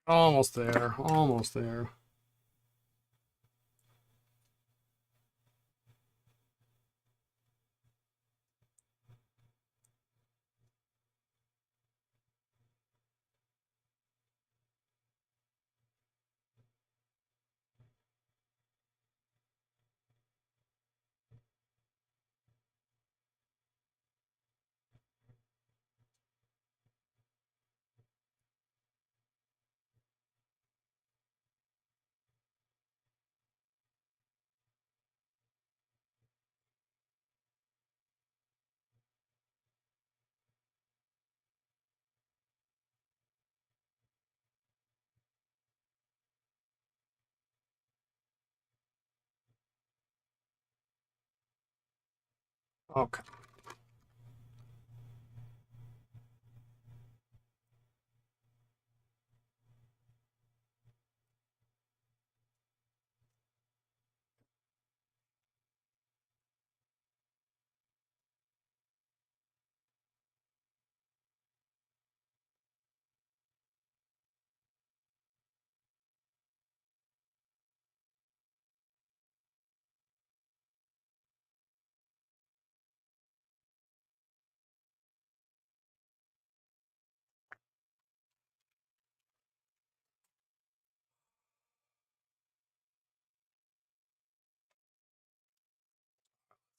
Almost there. Almost there. Okay.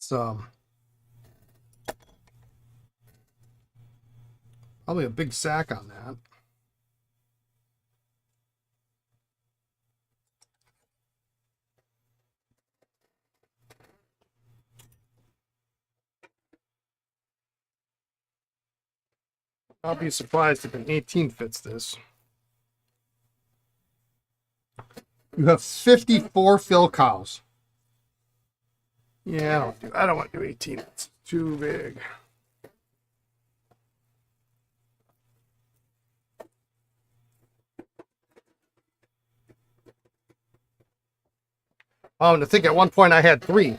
So probably a big sack on that. I'll be surprised if an 18 fits this. You have 54 fill cows. Yeah, I don't want to do 18. It's too big. Oh, and to think at one point I had 3.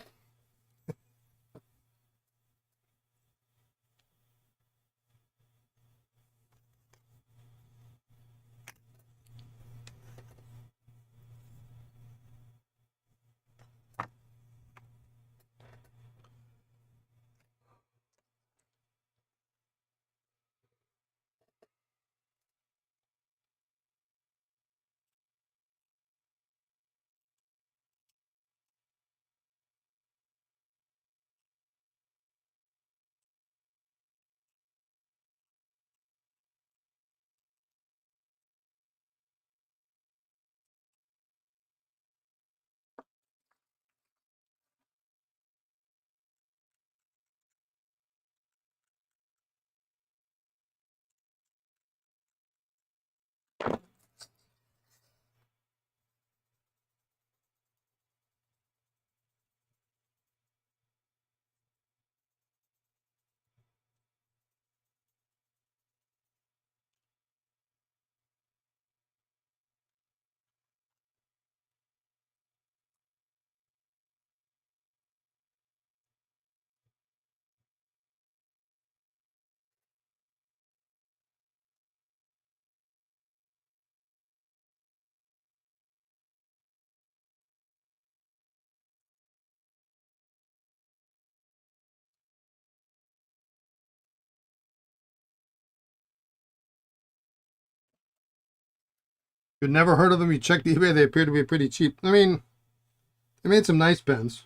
You've never heard of them? You checked eBay, they appear to be pretty cheap. I mean, they made some nice pens.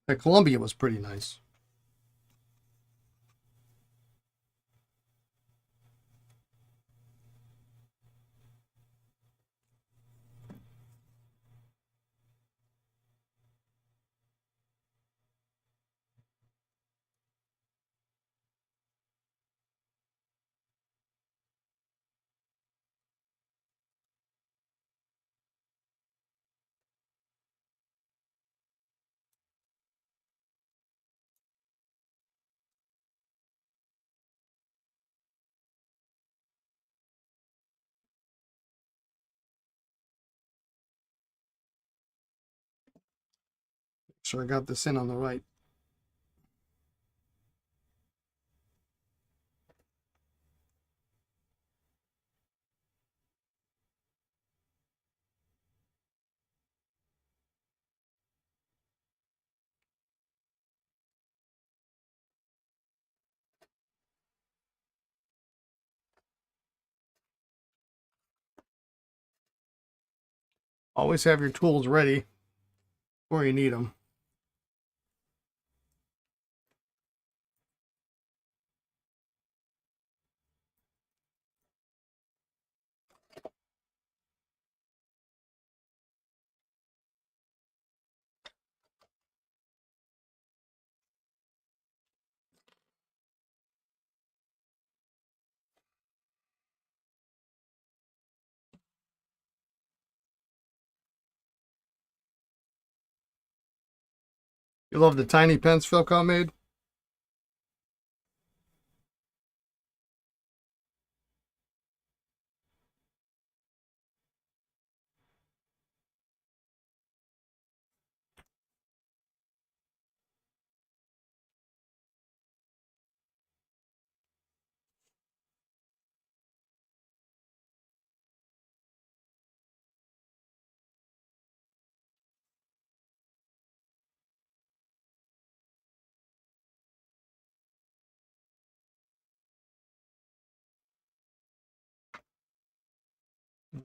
That Columbia was pretty nice. Sure I got this in on the right. Always have your tools ready where you need them. You love the tiny pens Philco made?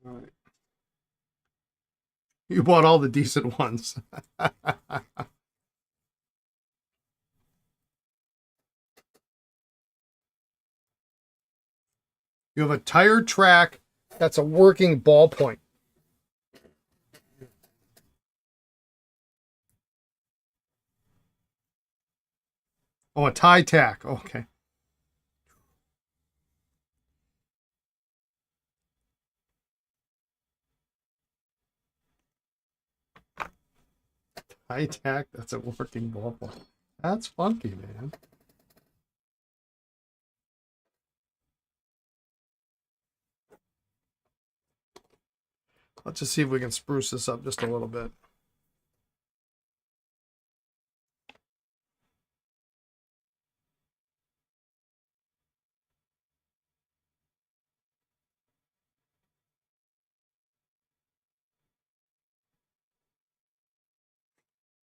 All right. You bought all the decent ones. You have a tire track that's a working ballpoint. Oh, a tie tack. Okay. Tie tack, that's a working ballpoint. That's funky, man. Let's just see if we can spruce this up just a little bit.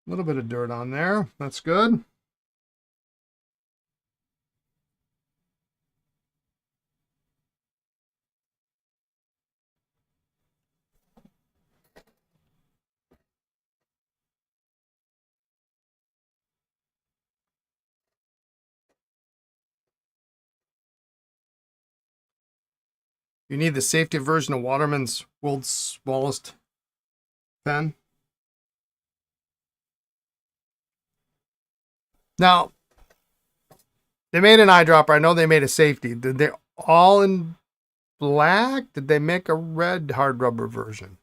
A little bit of dirt on there. That's good. You need the safety version of Waterman's world's smallest pen. Now, they made an eyedropper. I know they made a safety. Did they all in black? Did they make a red hard rubber version?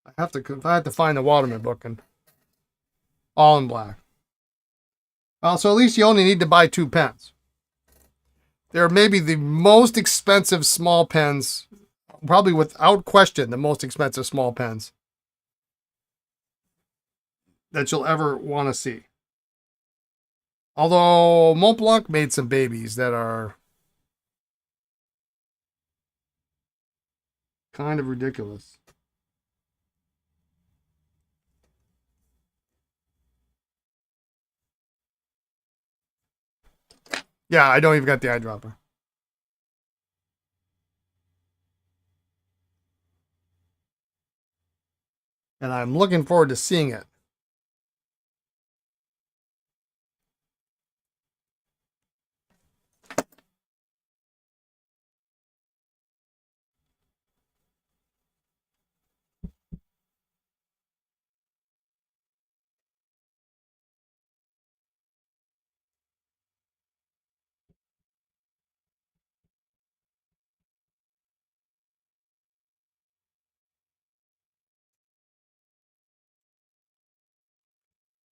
I have to find the Waterman book and all in black. Well, so at least you only need to buy 2 pens. They're maybe the most expensive small pens, probably without question, the most expensive small pens that you'll ever want to see. Although Montblanc made some babies that are kind of ridiculous. Yeah, I don't even got the eyedropper. And I'm looking forward to seeing it.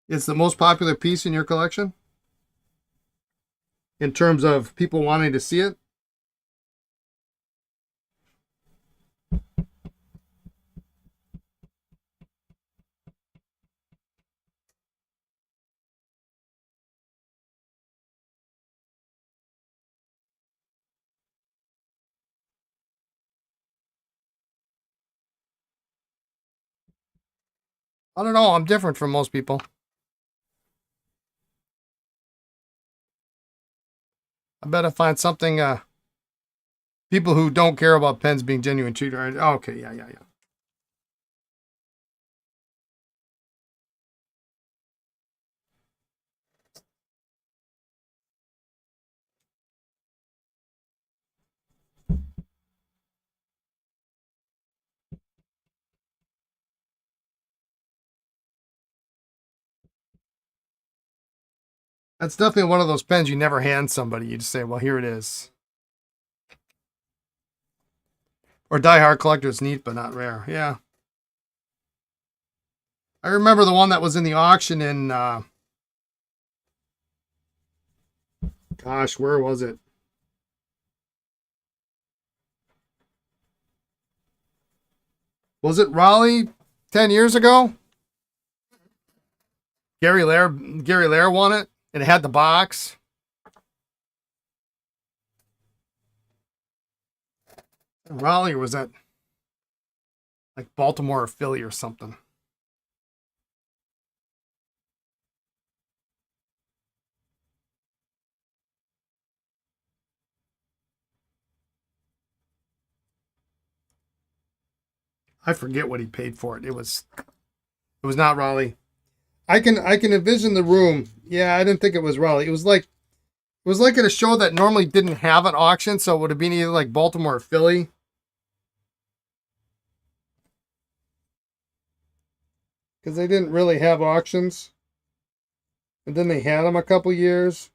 It's the most popular piece in your collection in terms of people wanting to see it. I don't know. I'm different from most people. I bet I find something. People who don't care about pens being genuine cheater. Okay, yeah. That's definitely one of those pens you never hand somebody. You just say, "Well, here it is." Or Die Hard Collector is neat but not rare. Yeah, I remember the one that was in the auction in. Gosh, where was it? Was it Raleigh 10 years ago? Gary Lair won it, and it had the box. Raleigh, or was that like Baltimore or Philly or something? I forget what he paid for it. It was not Raleigh. I can envision the room. Yeah, I didn't think it was Raleigh. It was like at a show that normally didn't have an auction, so it would have been either like Baltimore or Philly, because they didn't really have auctions, and then they had them a couple years.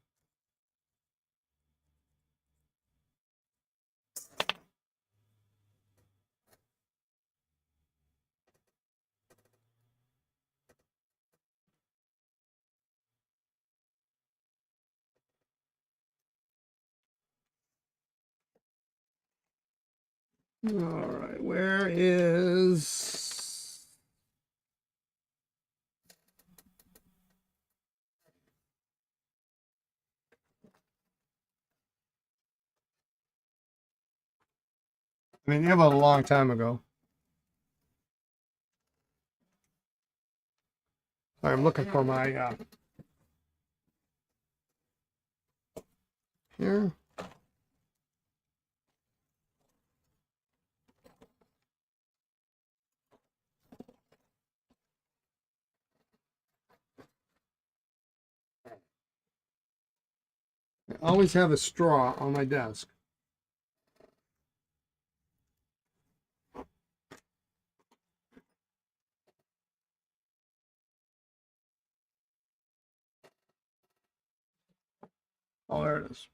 All right, where is? I mean, it was a long time ago. Sorry, I'm looking for my here. I always have a straw on my desk. Oh, there it is.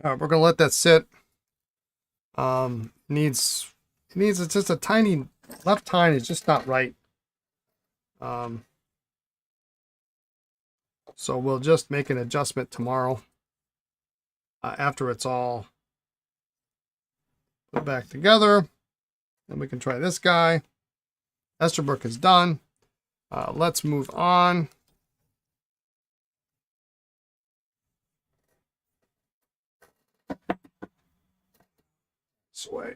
All right, we're gonna let that sit. Needs it's just a tiny left tine is just not right. So we'll just make an adjustment tomorrow after it's all put back together. Then we can try this guy. Esterbrook is done. Let's move on. This way.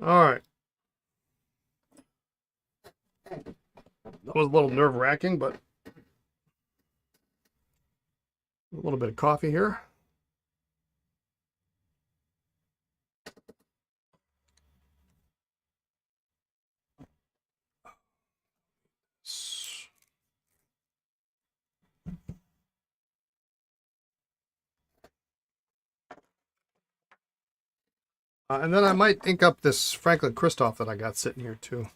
All right. That was a little nerve-wracking, but a little bit of coffee here. And then I might ink up this Franklin Christoph that I got sitting here too.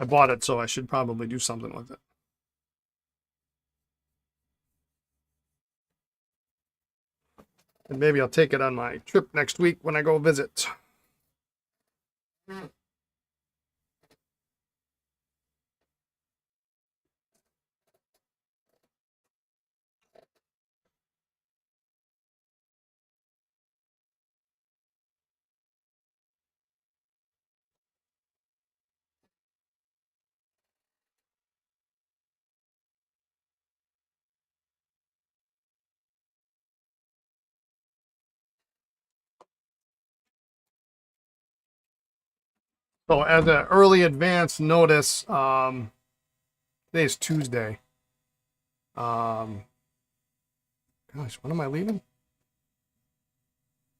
I bought it, so I should probably do something with it. And maybe I'll take it on my trip next week when I go visit. So as an early advance notice, today's Tuesday. Gosh, when am I leaving?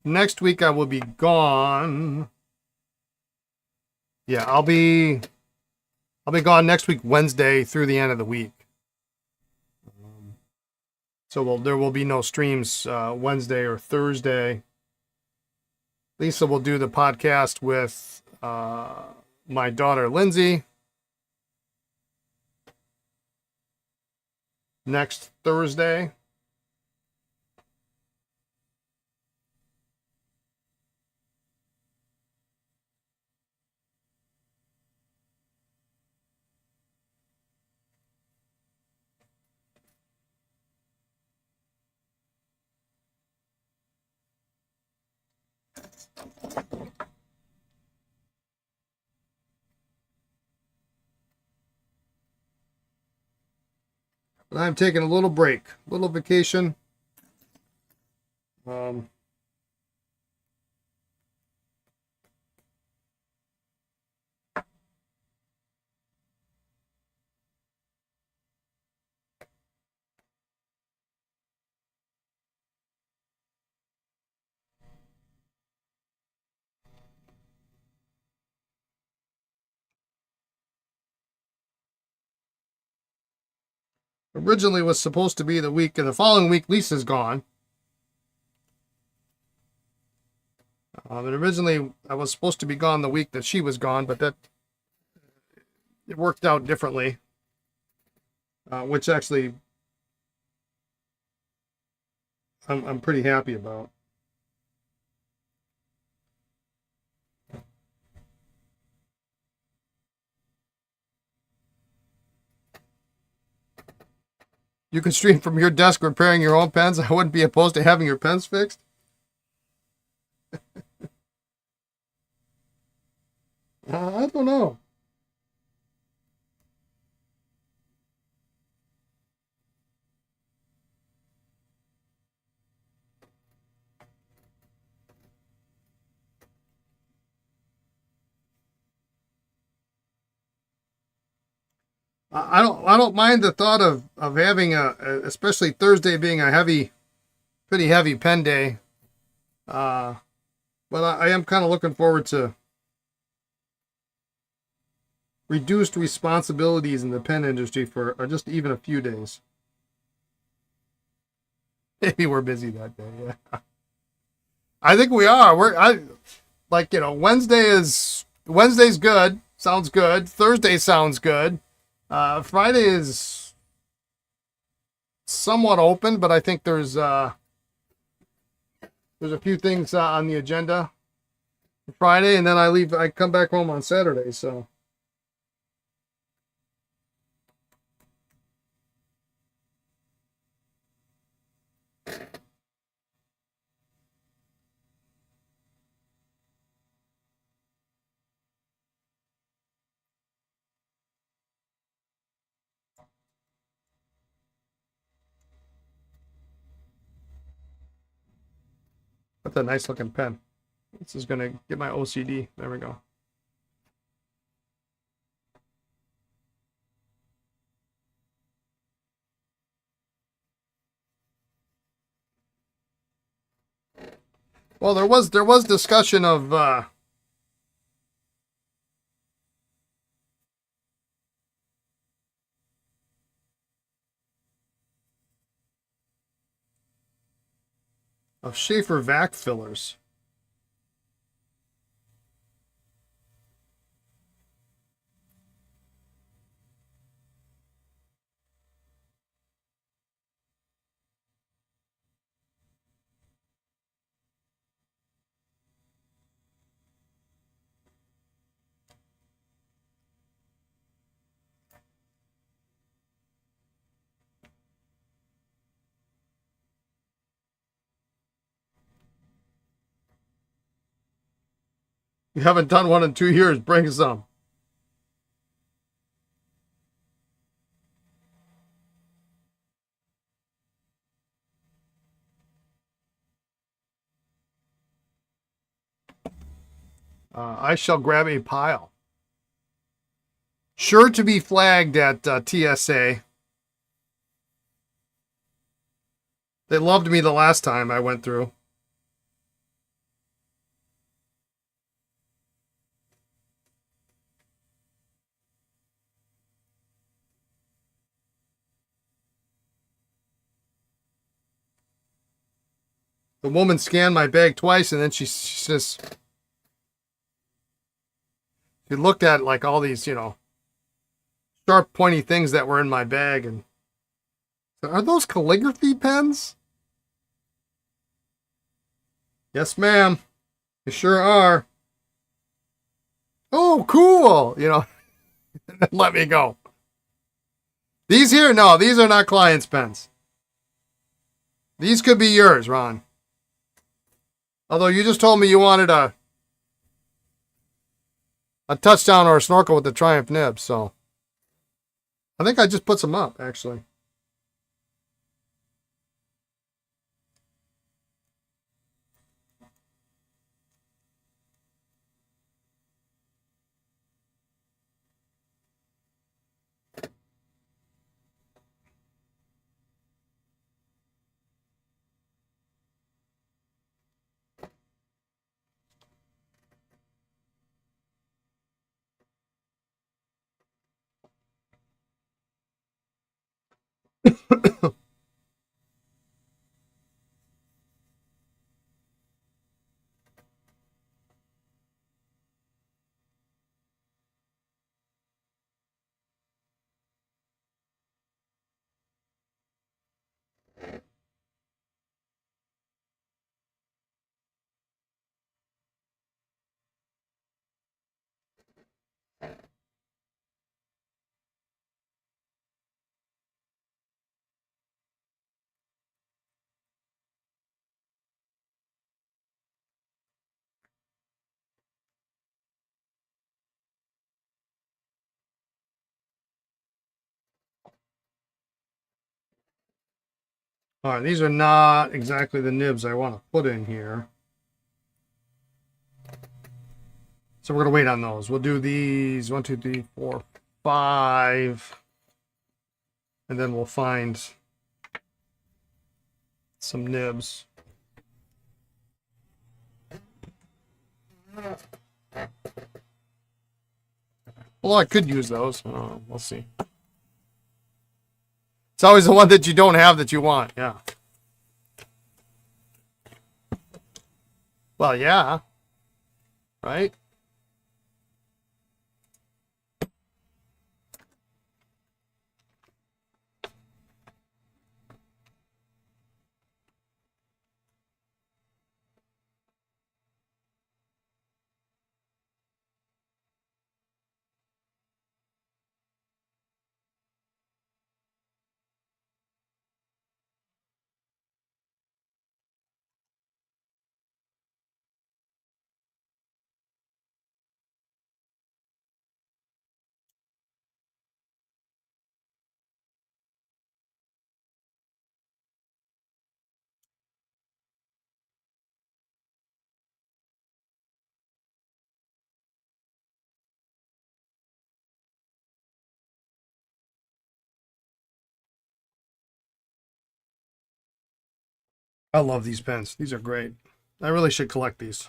Next week I will be gone. Yeah, I'll be gone next week, Wednesday through the end of the week. So there will be no streams Wednesday or Thursday. Lisa will do the podcast with my daughter Lindsay next Thursday. But I'm taking a little break, a little vacation. Originally was supposed to be the week, and the following week Lisa's gone. But originally I was supposed to be gone the week that she was gone, but it worked out differently, which actually I'm pretty happy about. You can stream from your desk repairing your own pens. I wouldn't be opposed to having your pens fixed. I don't know. I don't mind the thought of having especially Thursday being a pretty heavy pen day. Uh, but I am kind of looking forward to reduced responsibilities in the pen industry for just even a few days. Maybe we're busy that day. Yeah, I think we are. Wednesday's good. Sounds good. Thursday sounds good. Friday is somewhat open, but I think there's a few things on the agenda for Friday, and then I come back home on Saturday. So that's a nice looking pen. This is gonna get my OCD. There we go. Well, there was discussion of Sheaffer vac fillers. You haven't done one in 2 years. Bring some. I shall grab a pile. Sure to be flagged at TSA. They loved me the last time I went through. The woman scanned my bag twice, and then she says she looked at like all these, sharp, pointy things that were in my bag, and are those calligraphy pens? Yes, ma'am. You sure are. Oh, cool. Let me go. These here, no, these are not clients' pens. These could be yours, Ron. Although you just told me you wanted a touchdown or a snorkel with the Triumph nib, so I think I just put some up, actually. All right, these are not exactly the nibs I want to put in here. So we're going to wait on those. We'll do these 1, 2, 3, 4, 5. And then we'll find some nibs. Well, I could use those. We'll see. It's always the one that you don't have that you want. Yeah. Well, yeah. Right? I love these pens. These are great. I really should collect these.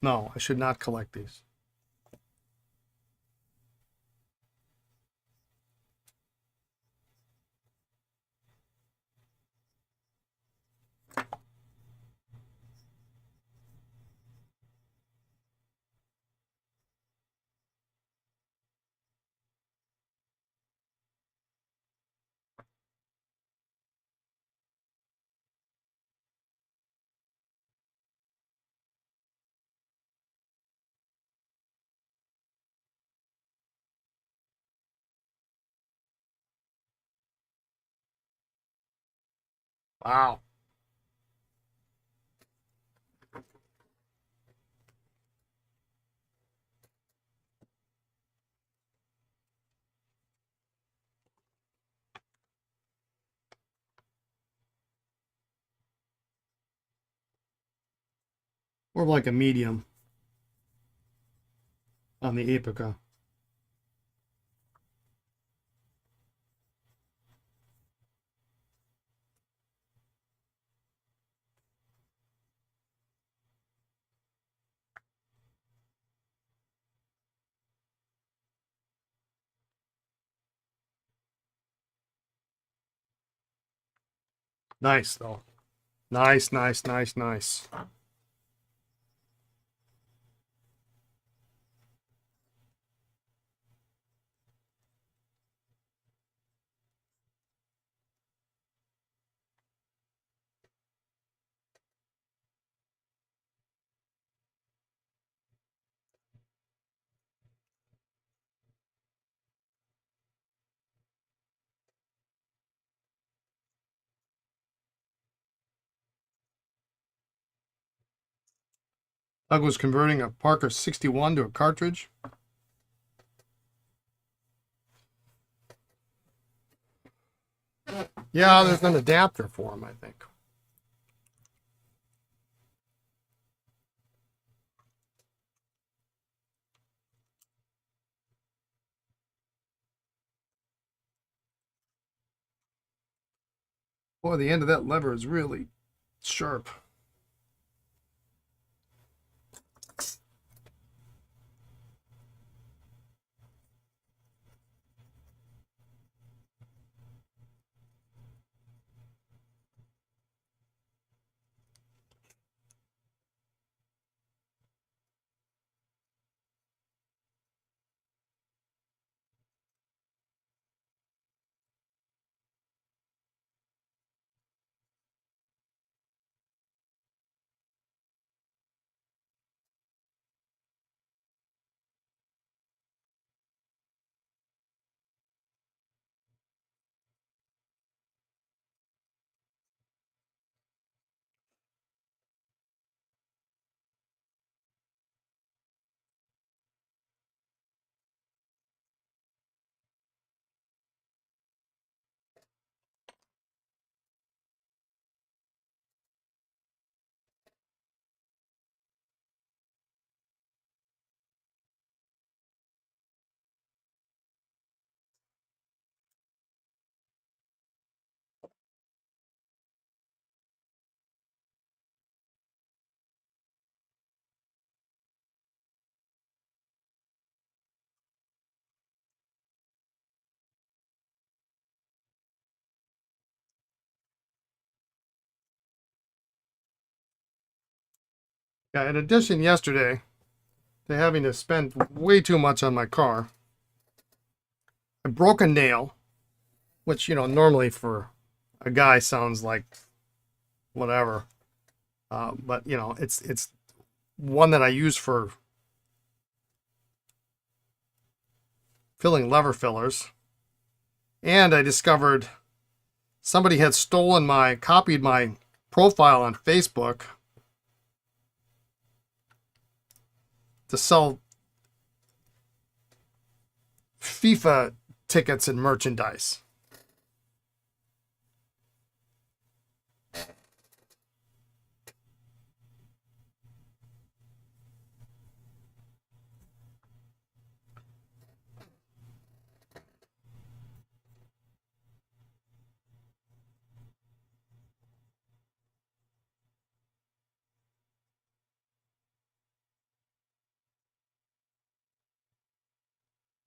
No, I should not collect these. Wow. Or like a medium on the Apica. Nice, though. Nice, nice, nice, nice. Doug was converting a Parker 61 to a cartridge. Yeah, there's an adapter for him, I think. Boy, the end of that lever is really sharp. Yeah, in addition, yesterday to having to spend way too much on my car, I broke a nail, which, normally for a guy sounds like whatever. But, it's one that I use for filling lever fillers. And I discovered somebody had copied my profile on Facebook to sell FIFA tickets and merchandise.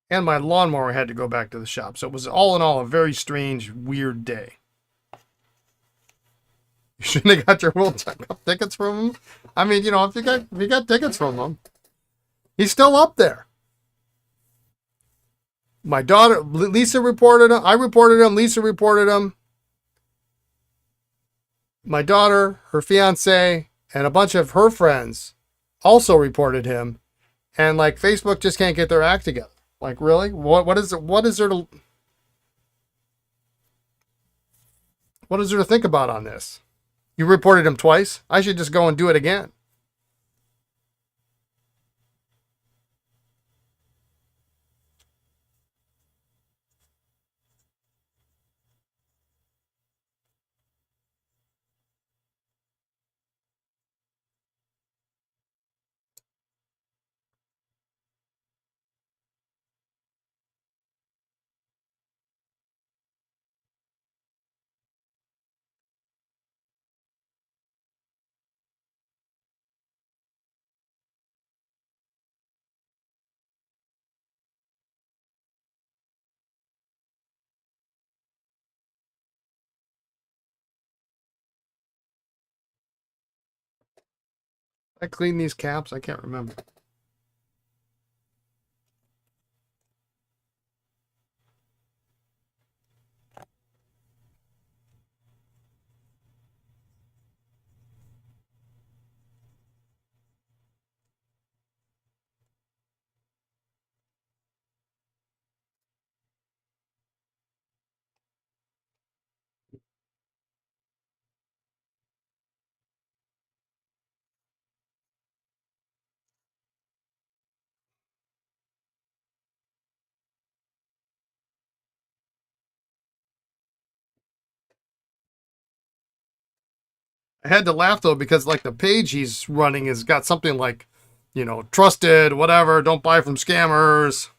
And my lawnmower had to go back to the shop. So it was all in all a very strange, weird day. You shouldn't have got your World Cup tickets from him. I mean, if you got tickets from him, he's still up there. My daughter, Lisa, reported him. I reported him. Lisa reported him. My daughter, her fiance, and a bunch of her friends also reported him. And like Facebook just can't get their act together. Like, really? What is there to think about on this? You reported him twice. I should just go and do it again. I cleaned these caps. I can't remember. I had to laugh though because like the page he's running has got something like, trusted, whatever, don't buy from scammers.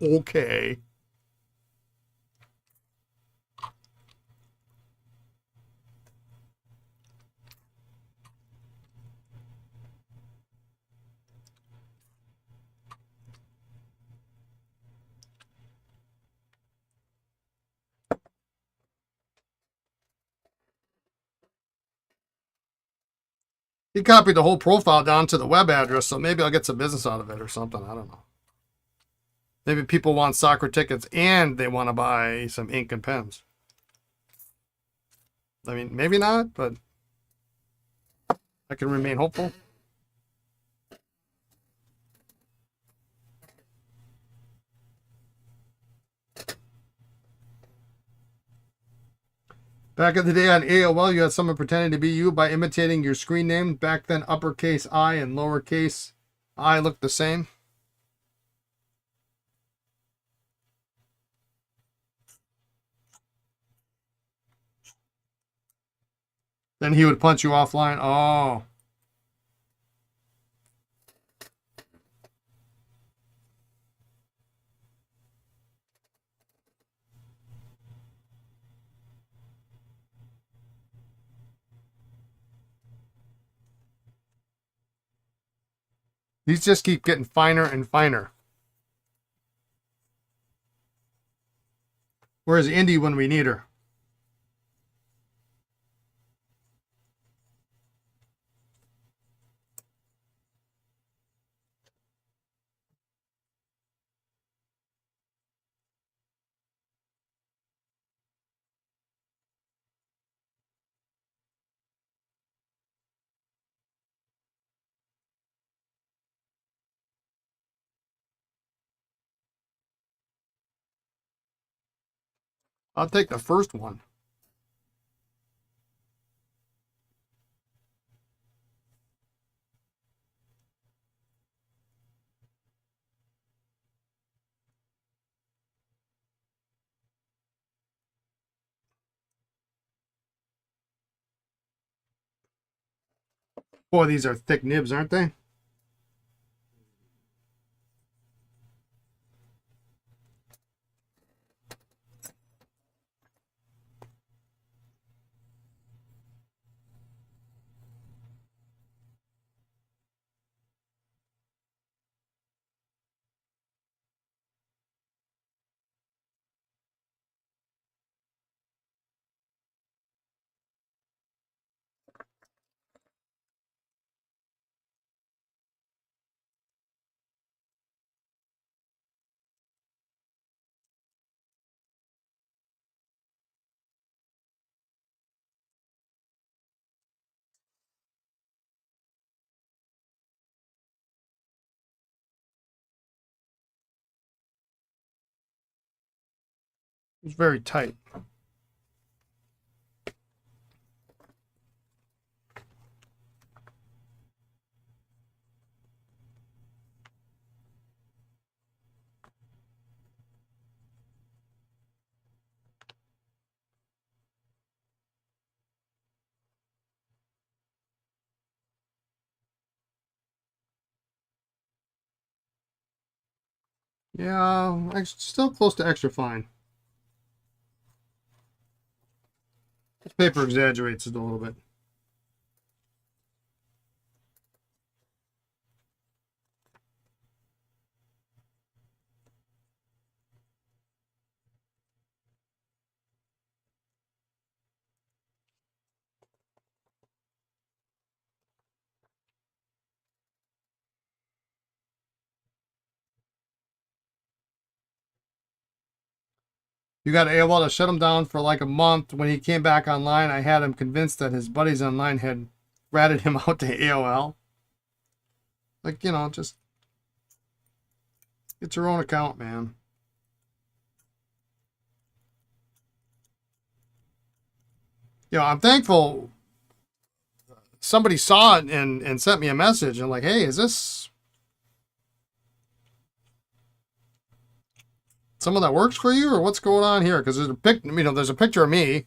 Okay. He copied the whole profile down to the web address, so maybe I'll get some business out of it or something. I don't know. Maybe people want soccer tickets and they want to buy some ink and pens. I mean, maybe not, but I can remain hopeful. Back in the day on AOL, you had someone pretending to be you by imitating your screen name. Back then, uppercase I and lowercase I looked the same. Then he would punch you offline. Oh. These just keep getting finer and finer. Where's Indy when we need her? I'll take the first one. Boy, these are thick nibs, aren't they? It's very tight. Yeah, still close to extra fine. This paper exaggerates it a little bit. You got AOL to shut him down for like a month. When he came back online, I had him convinced that his buddies online had ratted him out to AOL. Like, you know, just get your own account, man. You know, I'm thankful somebody saw it and sent me a message and like, hey, is this someone that works for you or what's going on here? Because there's there's a picture of me,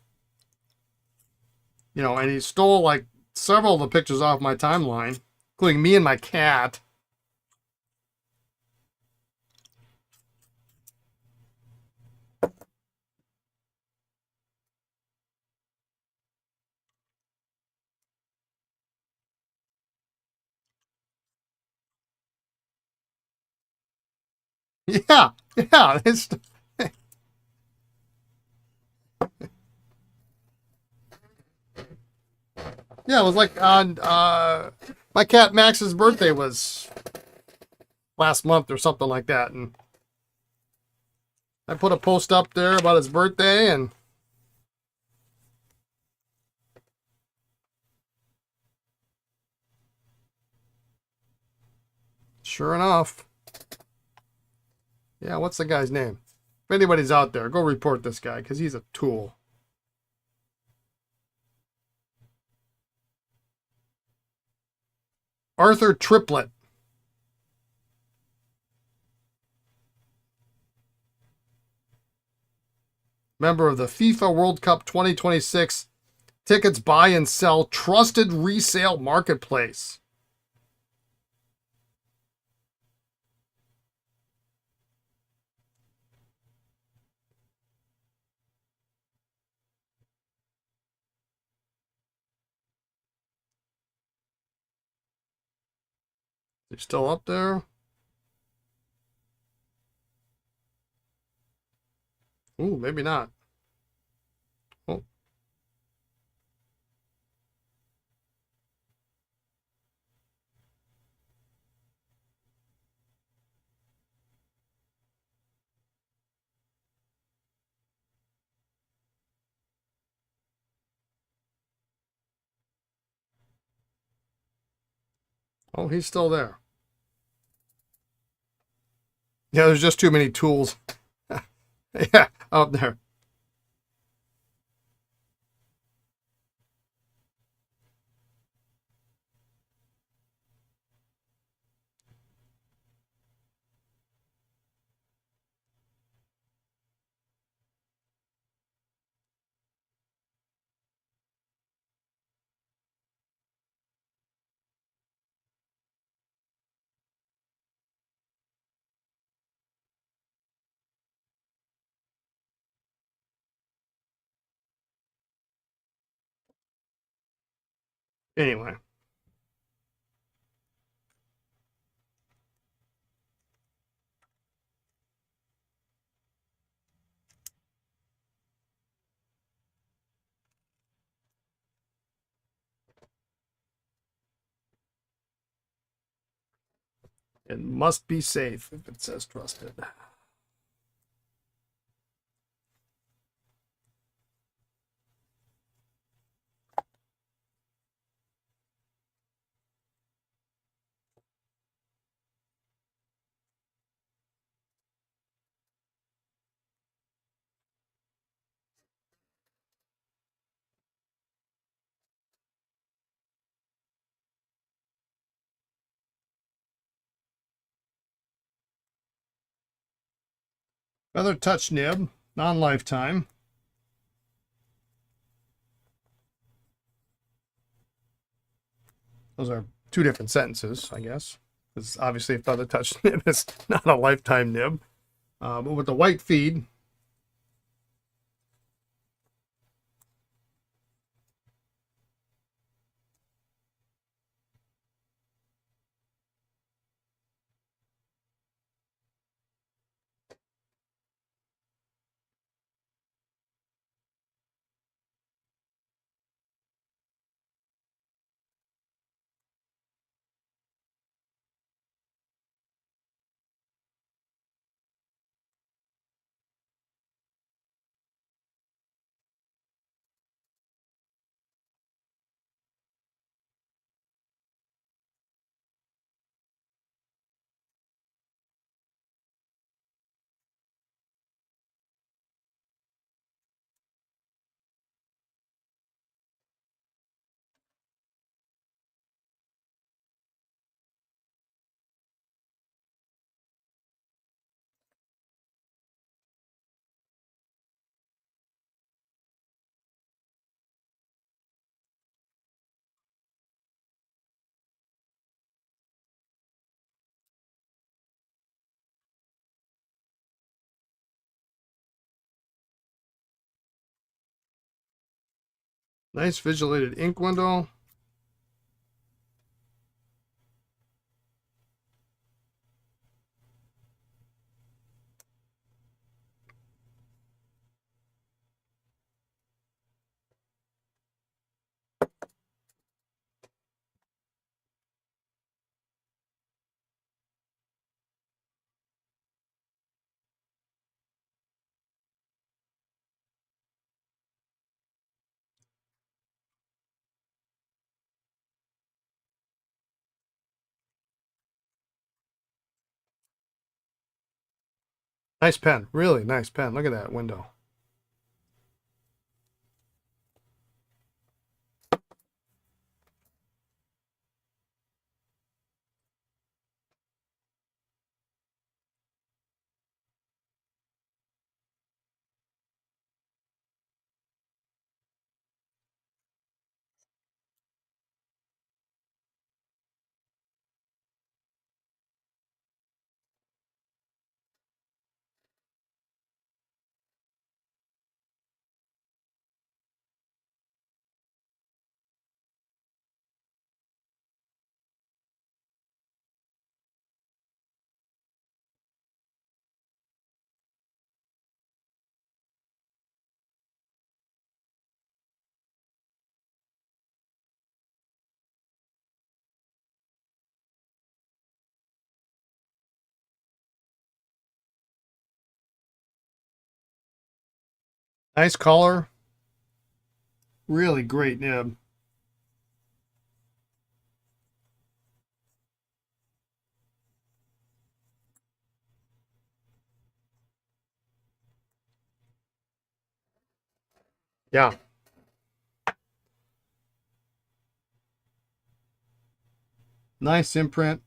you know, and he stole like several of the pictures off my timeline, including me and my cat. Yeah, yeah. Yeah, it was like on my cat Max's birthday was last month or something like that, and I put a post up there about his birthday, and sure enough, yeah, what's the guy's name? If anybody's out there, go report this guy because he's a tool. Arthur Triplett. Member of the FIFA World Cup 2026 tickets buy and sell trusted resale marketplace. They're still up there. Ooh, maybe not. Oh, oh, he's still there. Yeah, there's just too many tools. Yeah, up there. Anyway. It must be safe if it says trusted. Feather touch nib, non-lifetime. Those are two different sentences, I guess. Because obviously a feather touch nib is not a lifetime nib. But with the white feed, nice visualated ink window. Nice pen, really nice pen. Look at that window. Nice color. Really great nib. Yeah. Nice imprint.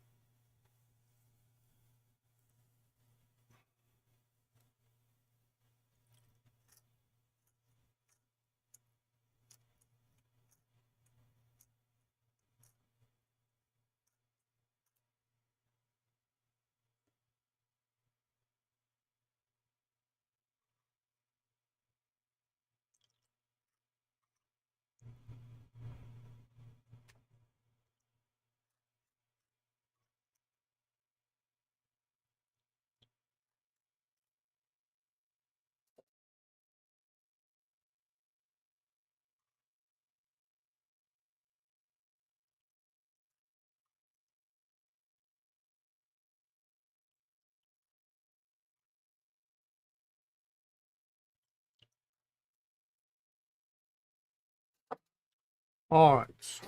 All right.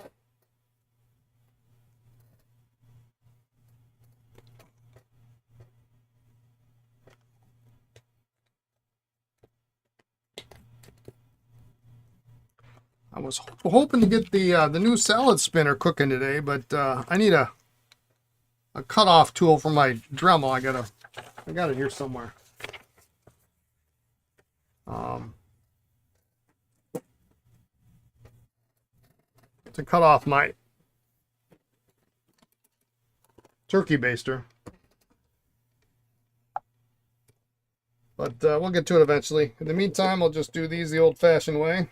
I was hoping to get the new salad spinner cooking today, but I need a cutoff tool for my Dremel. I got it here somewhere. To cut off my turkey baster. But we'll get to it eventually. In the meantime, I'll just do these the old-fashioned way.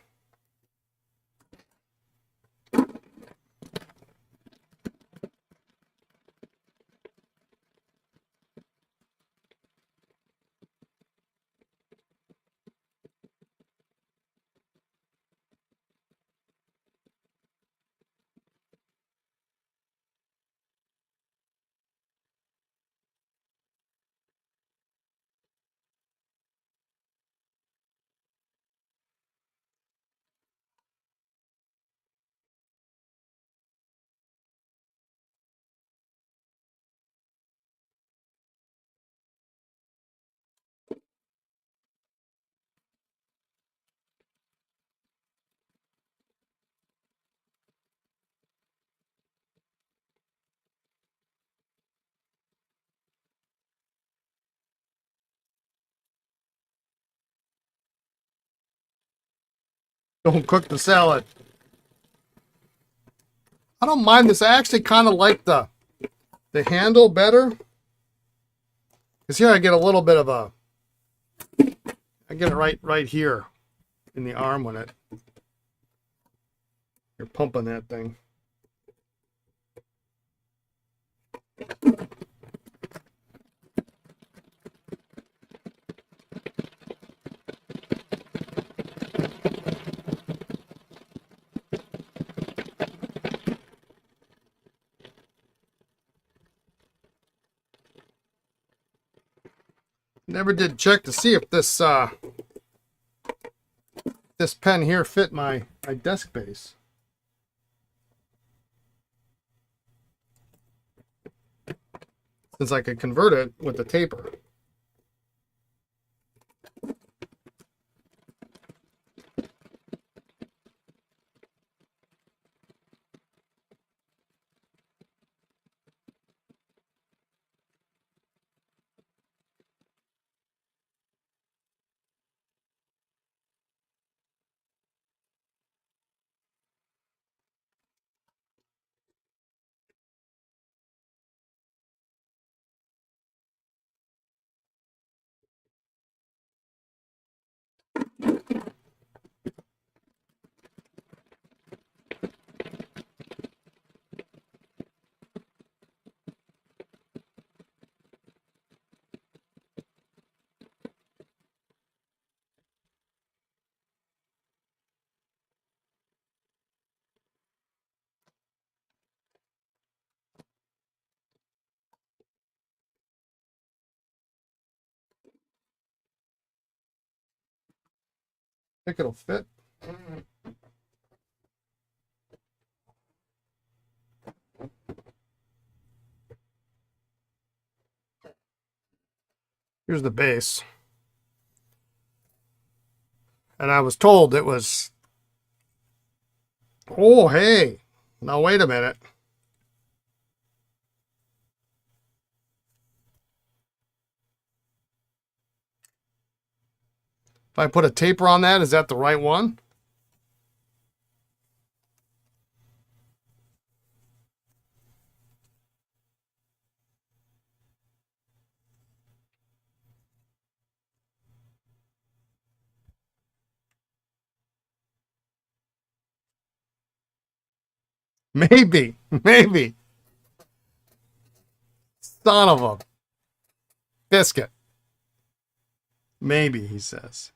Don't cook the salad. I don't mind this. I actually kind of like the handle better. Because here I get a little bit of a... I get it right here in the arm when you're pumping that thing. Never did check to see if this pen here fit my desk base. Since I could convert it with the taper. I think it'll fit. Here's the base. And I was told it was... Oh, hey. Now, wait a minute. If I put a taper on that, is that the right one? Maybe. Maybe. Son of a biscuit. Maybe, he says.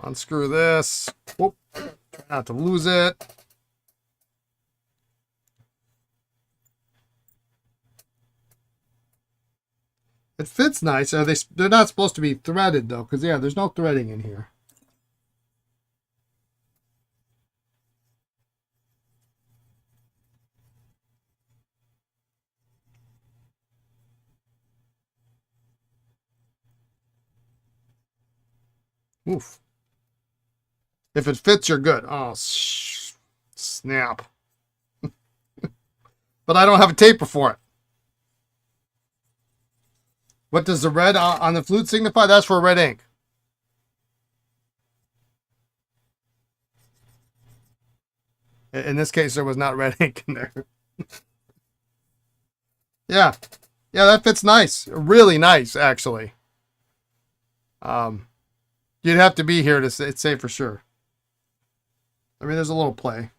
Unscrew this. Whoop. Try not to lose it. It fits nice. Are they're not supposed to be threaded though, because yeah, there's no threading in here. Oof. If it fits, you're good. Oh, snap. But I don't have a taper for it. What does the red on the flute signify? That's for red ink. In this case, there was not red ink in there. Yeah. Yeah, that fits nice. Really nice, actually. You'd have to be here to say for sure. I mean, there's a little play.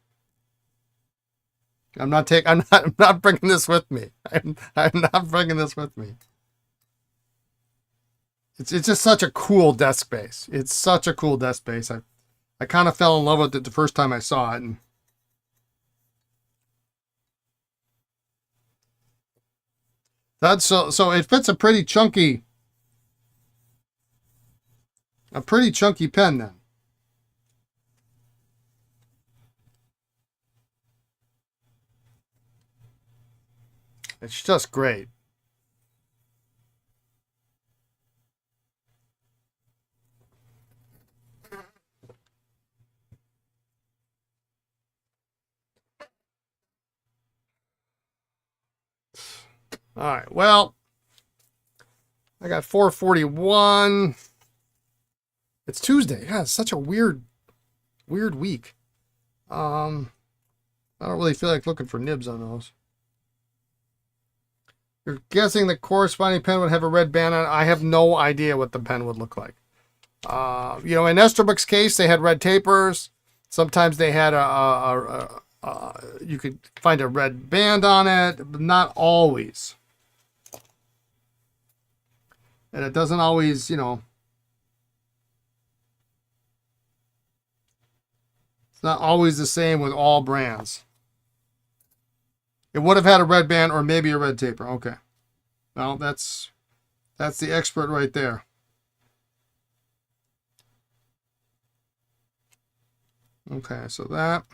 I'm not bringing this with me. I'm not bringing this with me. It's just such a cool desk base. It's such a cool desk base. I kind of fell in love with it the first time I saw it, and that's so it fits a pretty chunky pen then. It's just great. All right. Well, I got 441. It's Tuesday. Yeah, it's such a weird week. I don't really feel like looking for nibs on those. You're guessing the corresponding pen would have a red band on it. I have no idea what the pen would look like. In Esterbrook's case, they had red tapers. Sometimes they had you could find a red band on it, but not always. And it doesn't always, it's not always the same with all brands. It would have had a red band or maybe a red taper. Okay. Well, that's the expert right there. Okay, so that.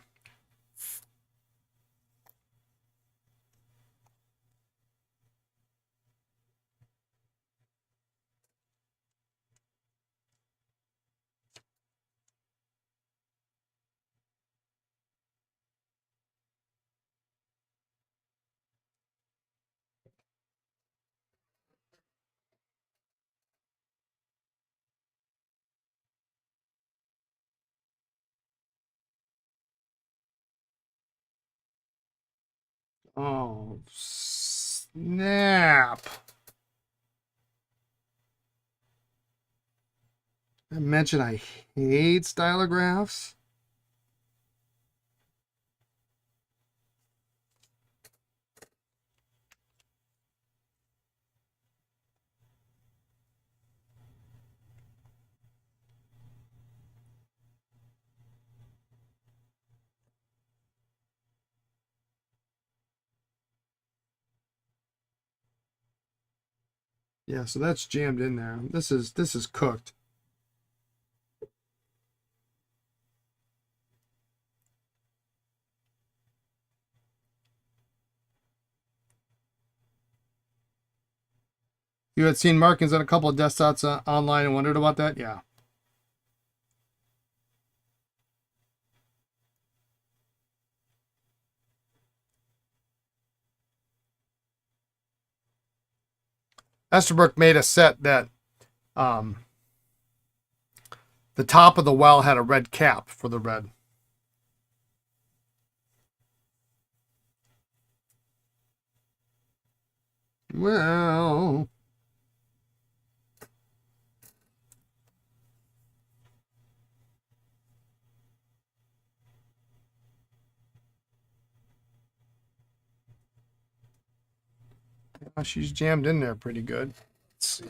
Oh, snap. I mentioned I hate stylographs. Yeah, so that's jammed in there. This is cooked. You had seen markings on a couple of desktops online and wondered about that? Yeah. Esterbrook made a set that the top of the well had a red cap for the red. Well, she's jammed in there pretty good. Let's see.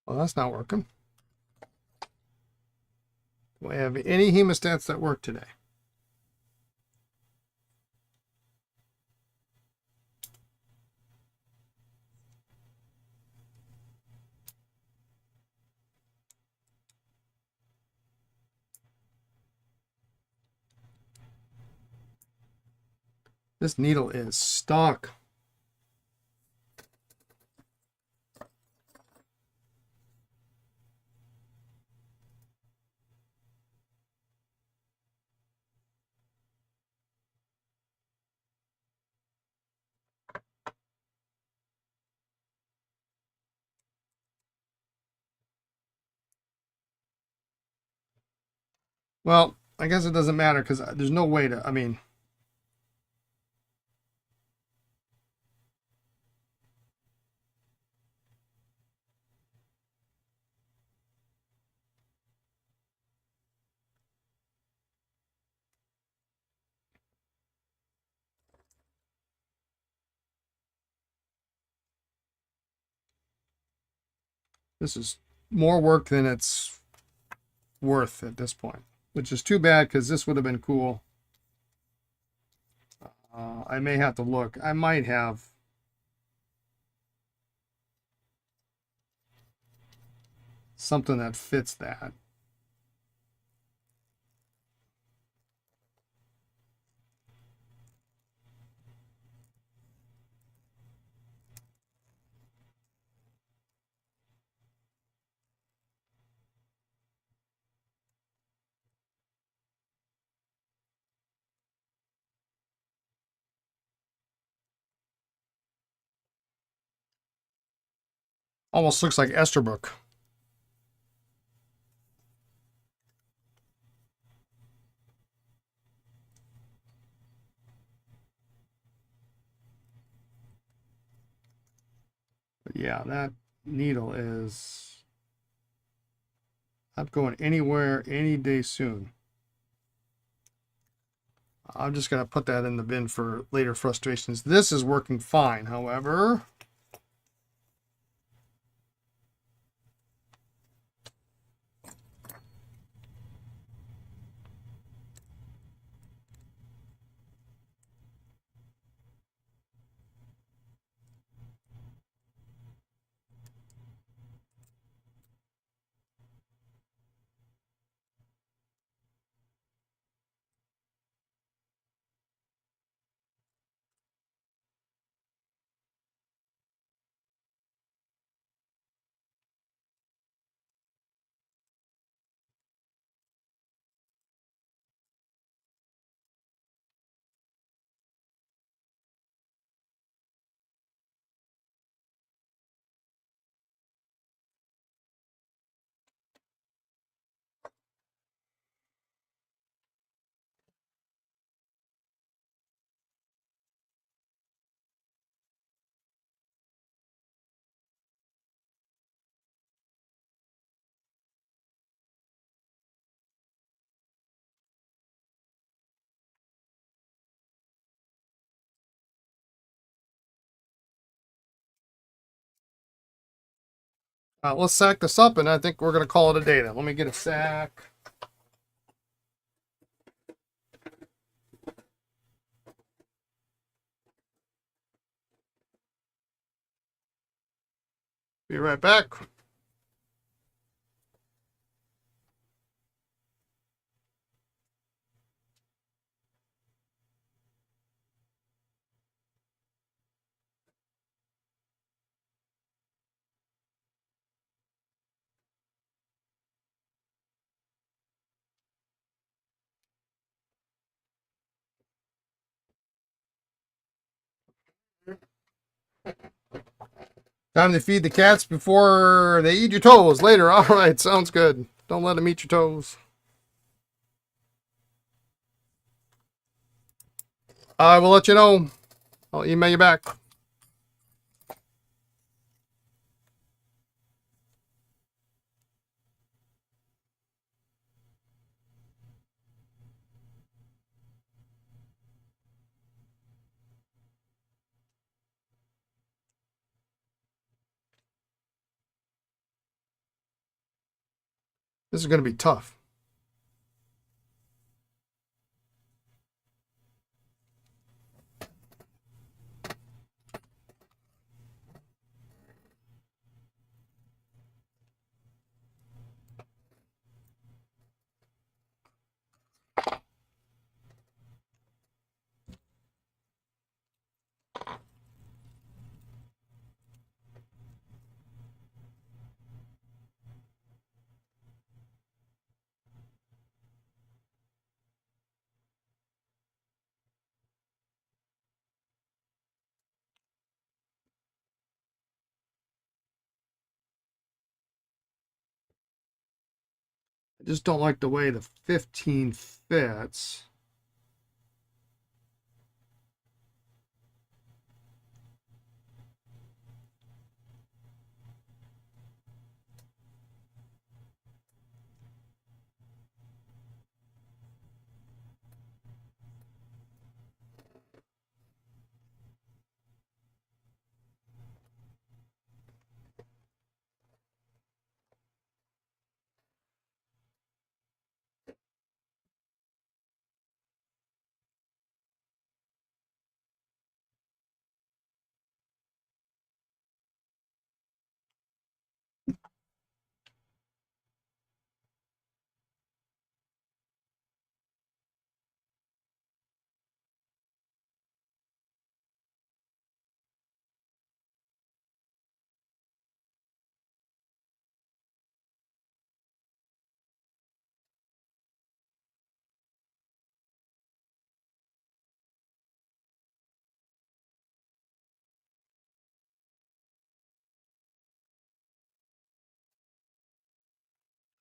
Well, that's not working. Do I have any hemostats that work today? This needle is stuck. Well, I guess it doesn't matter because there's no way to, I mean, this is more work than it's worth at this point, which is too bad because this would have been cool. I may have to look. I might have something that fits that. Almost looks like Esterbrook. But yeah, that needle is not going anywhere any day soon. I'm just going to put that in the bin for later frustrations. This is working fine, however. Let's sack this up, and I think we're going to call it a day then. Let me get a sack. Be right back. Time to feed the cats before they eat your toes later. All right, sounds good. Don't let them eat your toes. I will let you know. I'll email you back. This is going to be tough. I just don't like the way the 15 fits.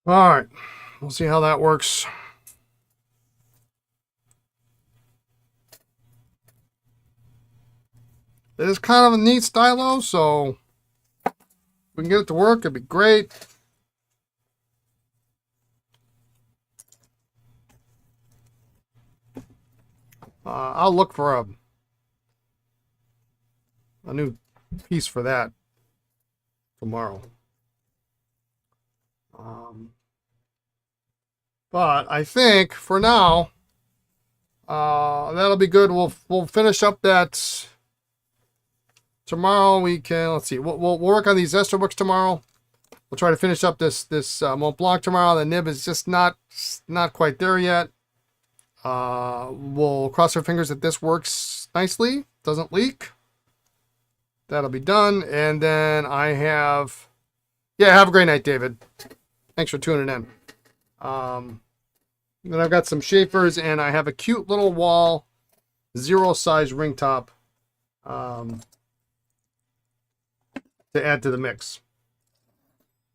All right, we'll see how that works. It is kind of a neat stylo, so if we can get it to work, it'd be great. I'll look for a new piece for that tomorrow. But I think for now, that'll be good. We'll finish up that tomorrow. We can, let's see, we'll work on these Ester books tomorrow. We'll try to finish up this Montblanc tomorrow. The nib is just not quite there yet. We'll cross our fingers that this works nicely, doesn't leak. That'll be done. And then I have, yeah, have a great night, David. Thanks for tuning in. Then I've got some Sheaffers, and I have a cute little wall, 0 size ring top to add to the mix.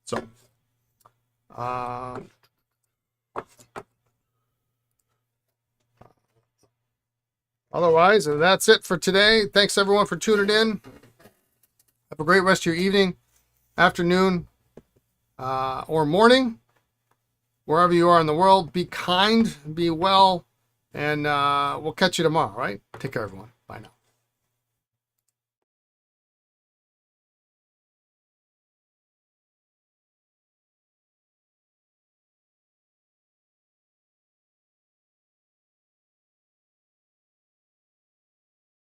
So, otherwise, that's it for today. Thanks everyone for tuning in. Have a great rest of your evening, afternoon, or morning, wherever you are in the world. Be kind, be well, and we'll catch you tomorrow, all right? Take care, everyone. Bye now.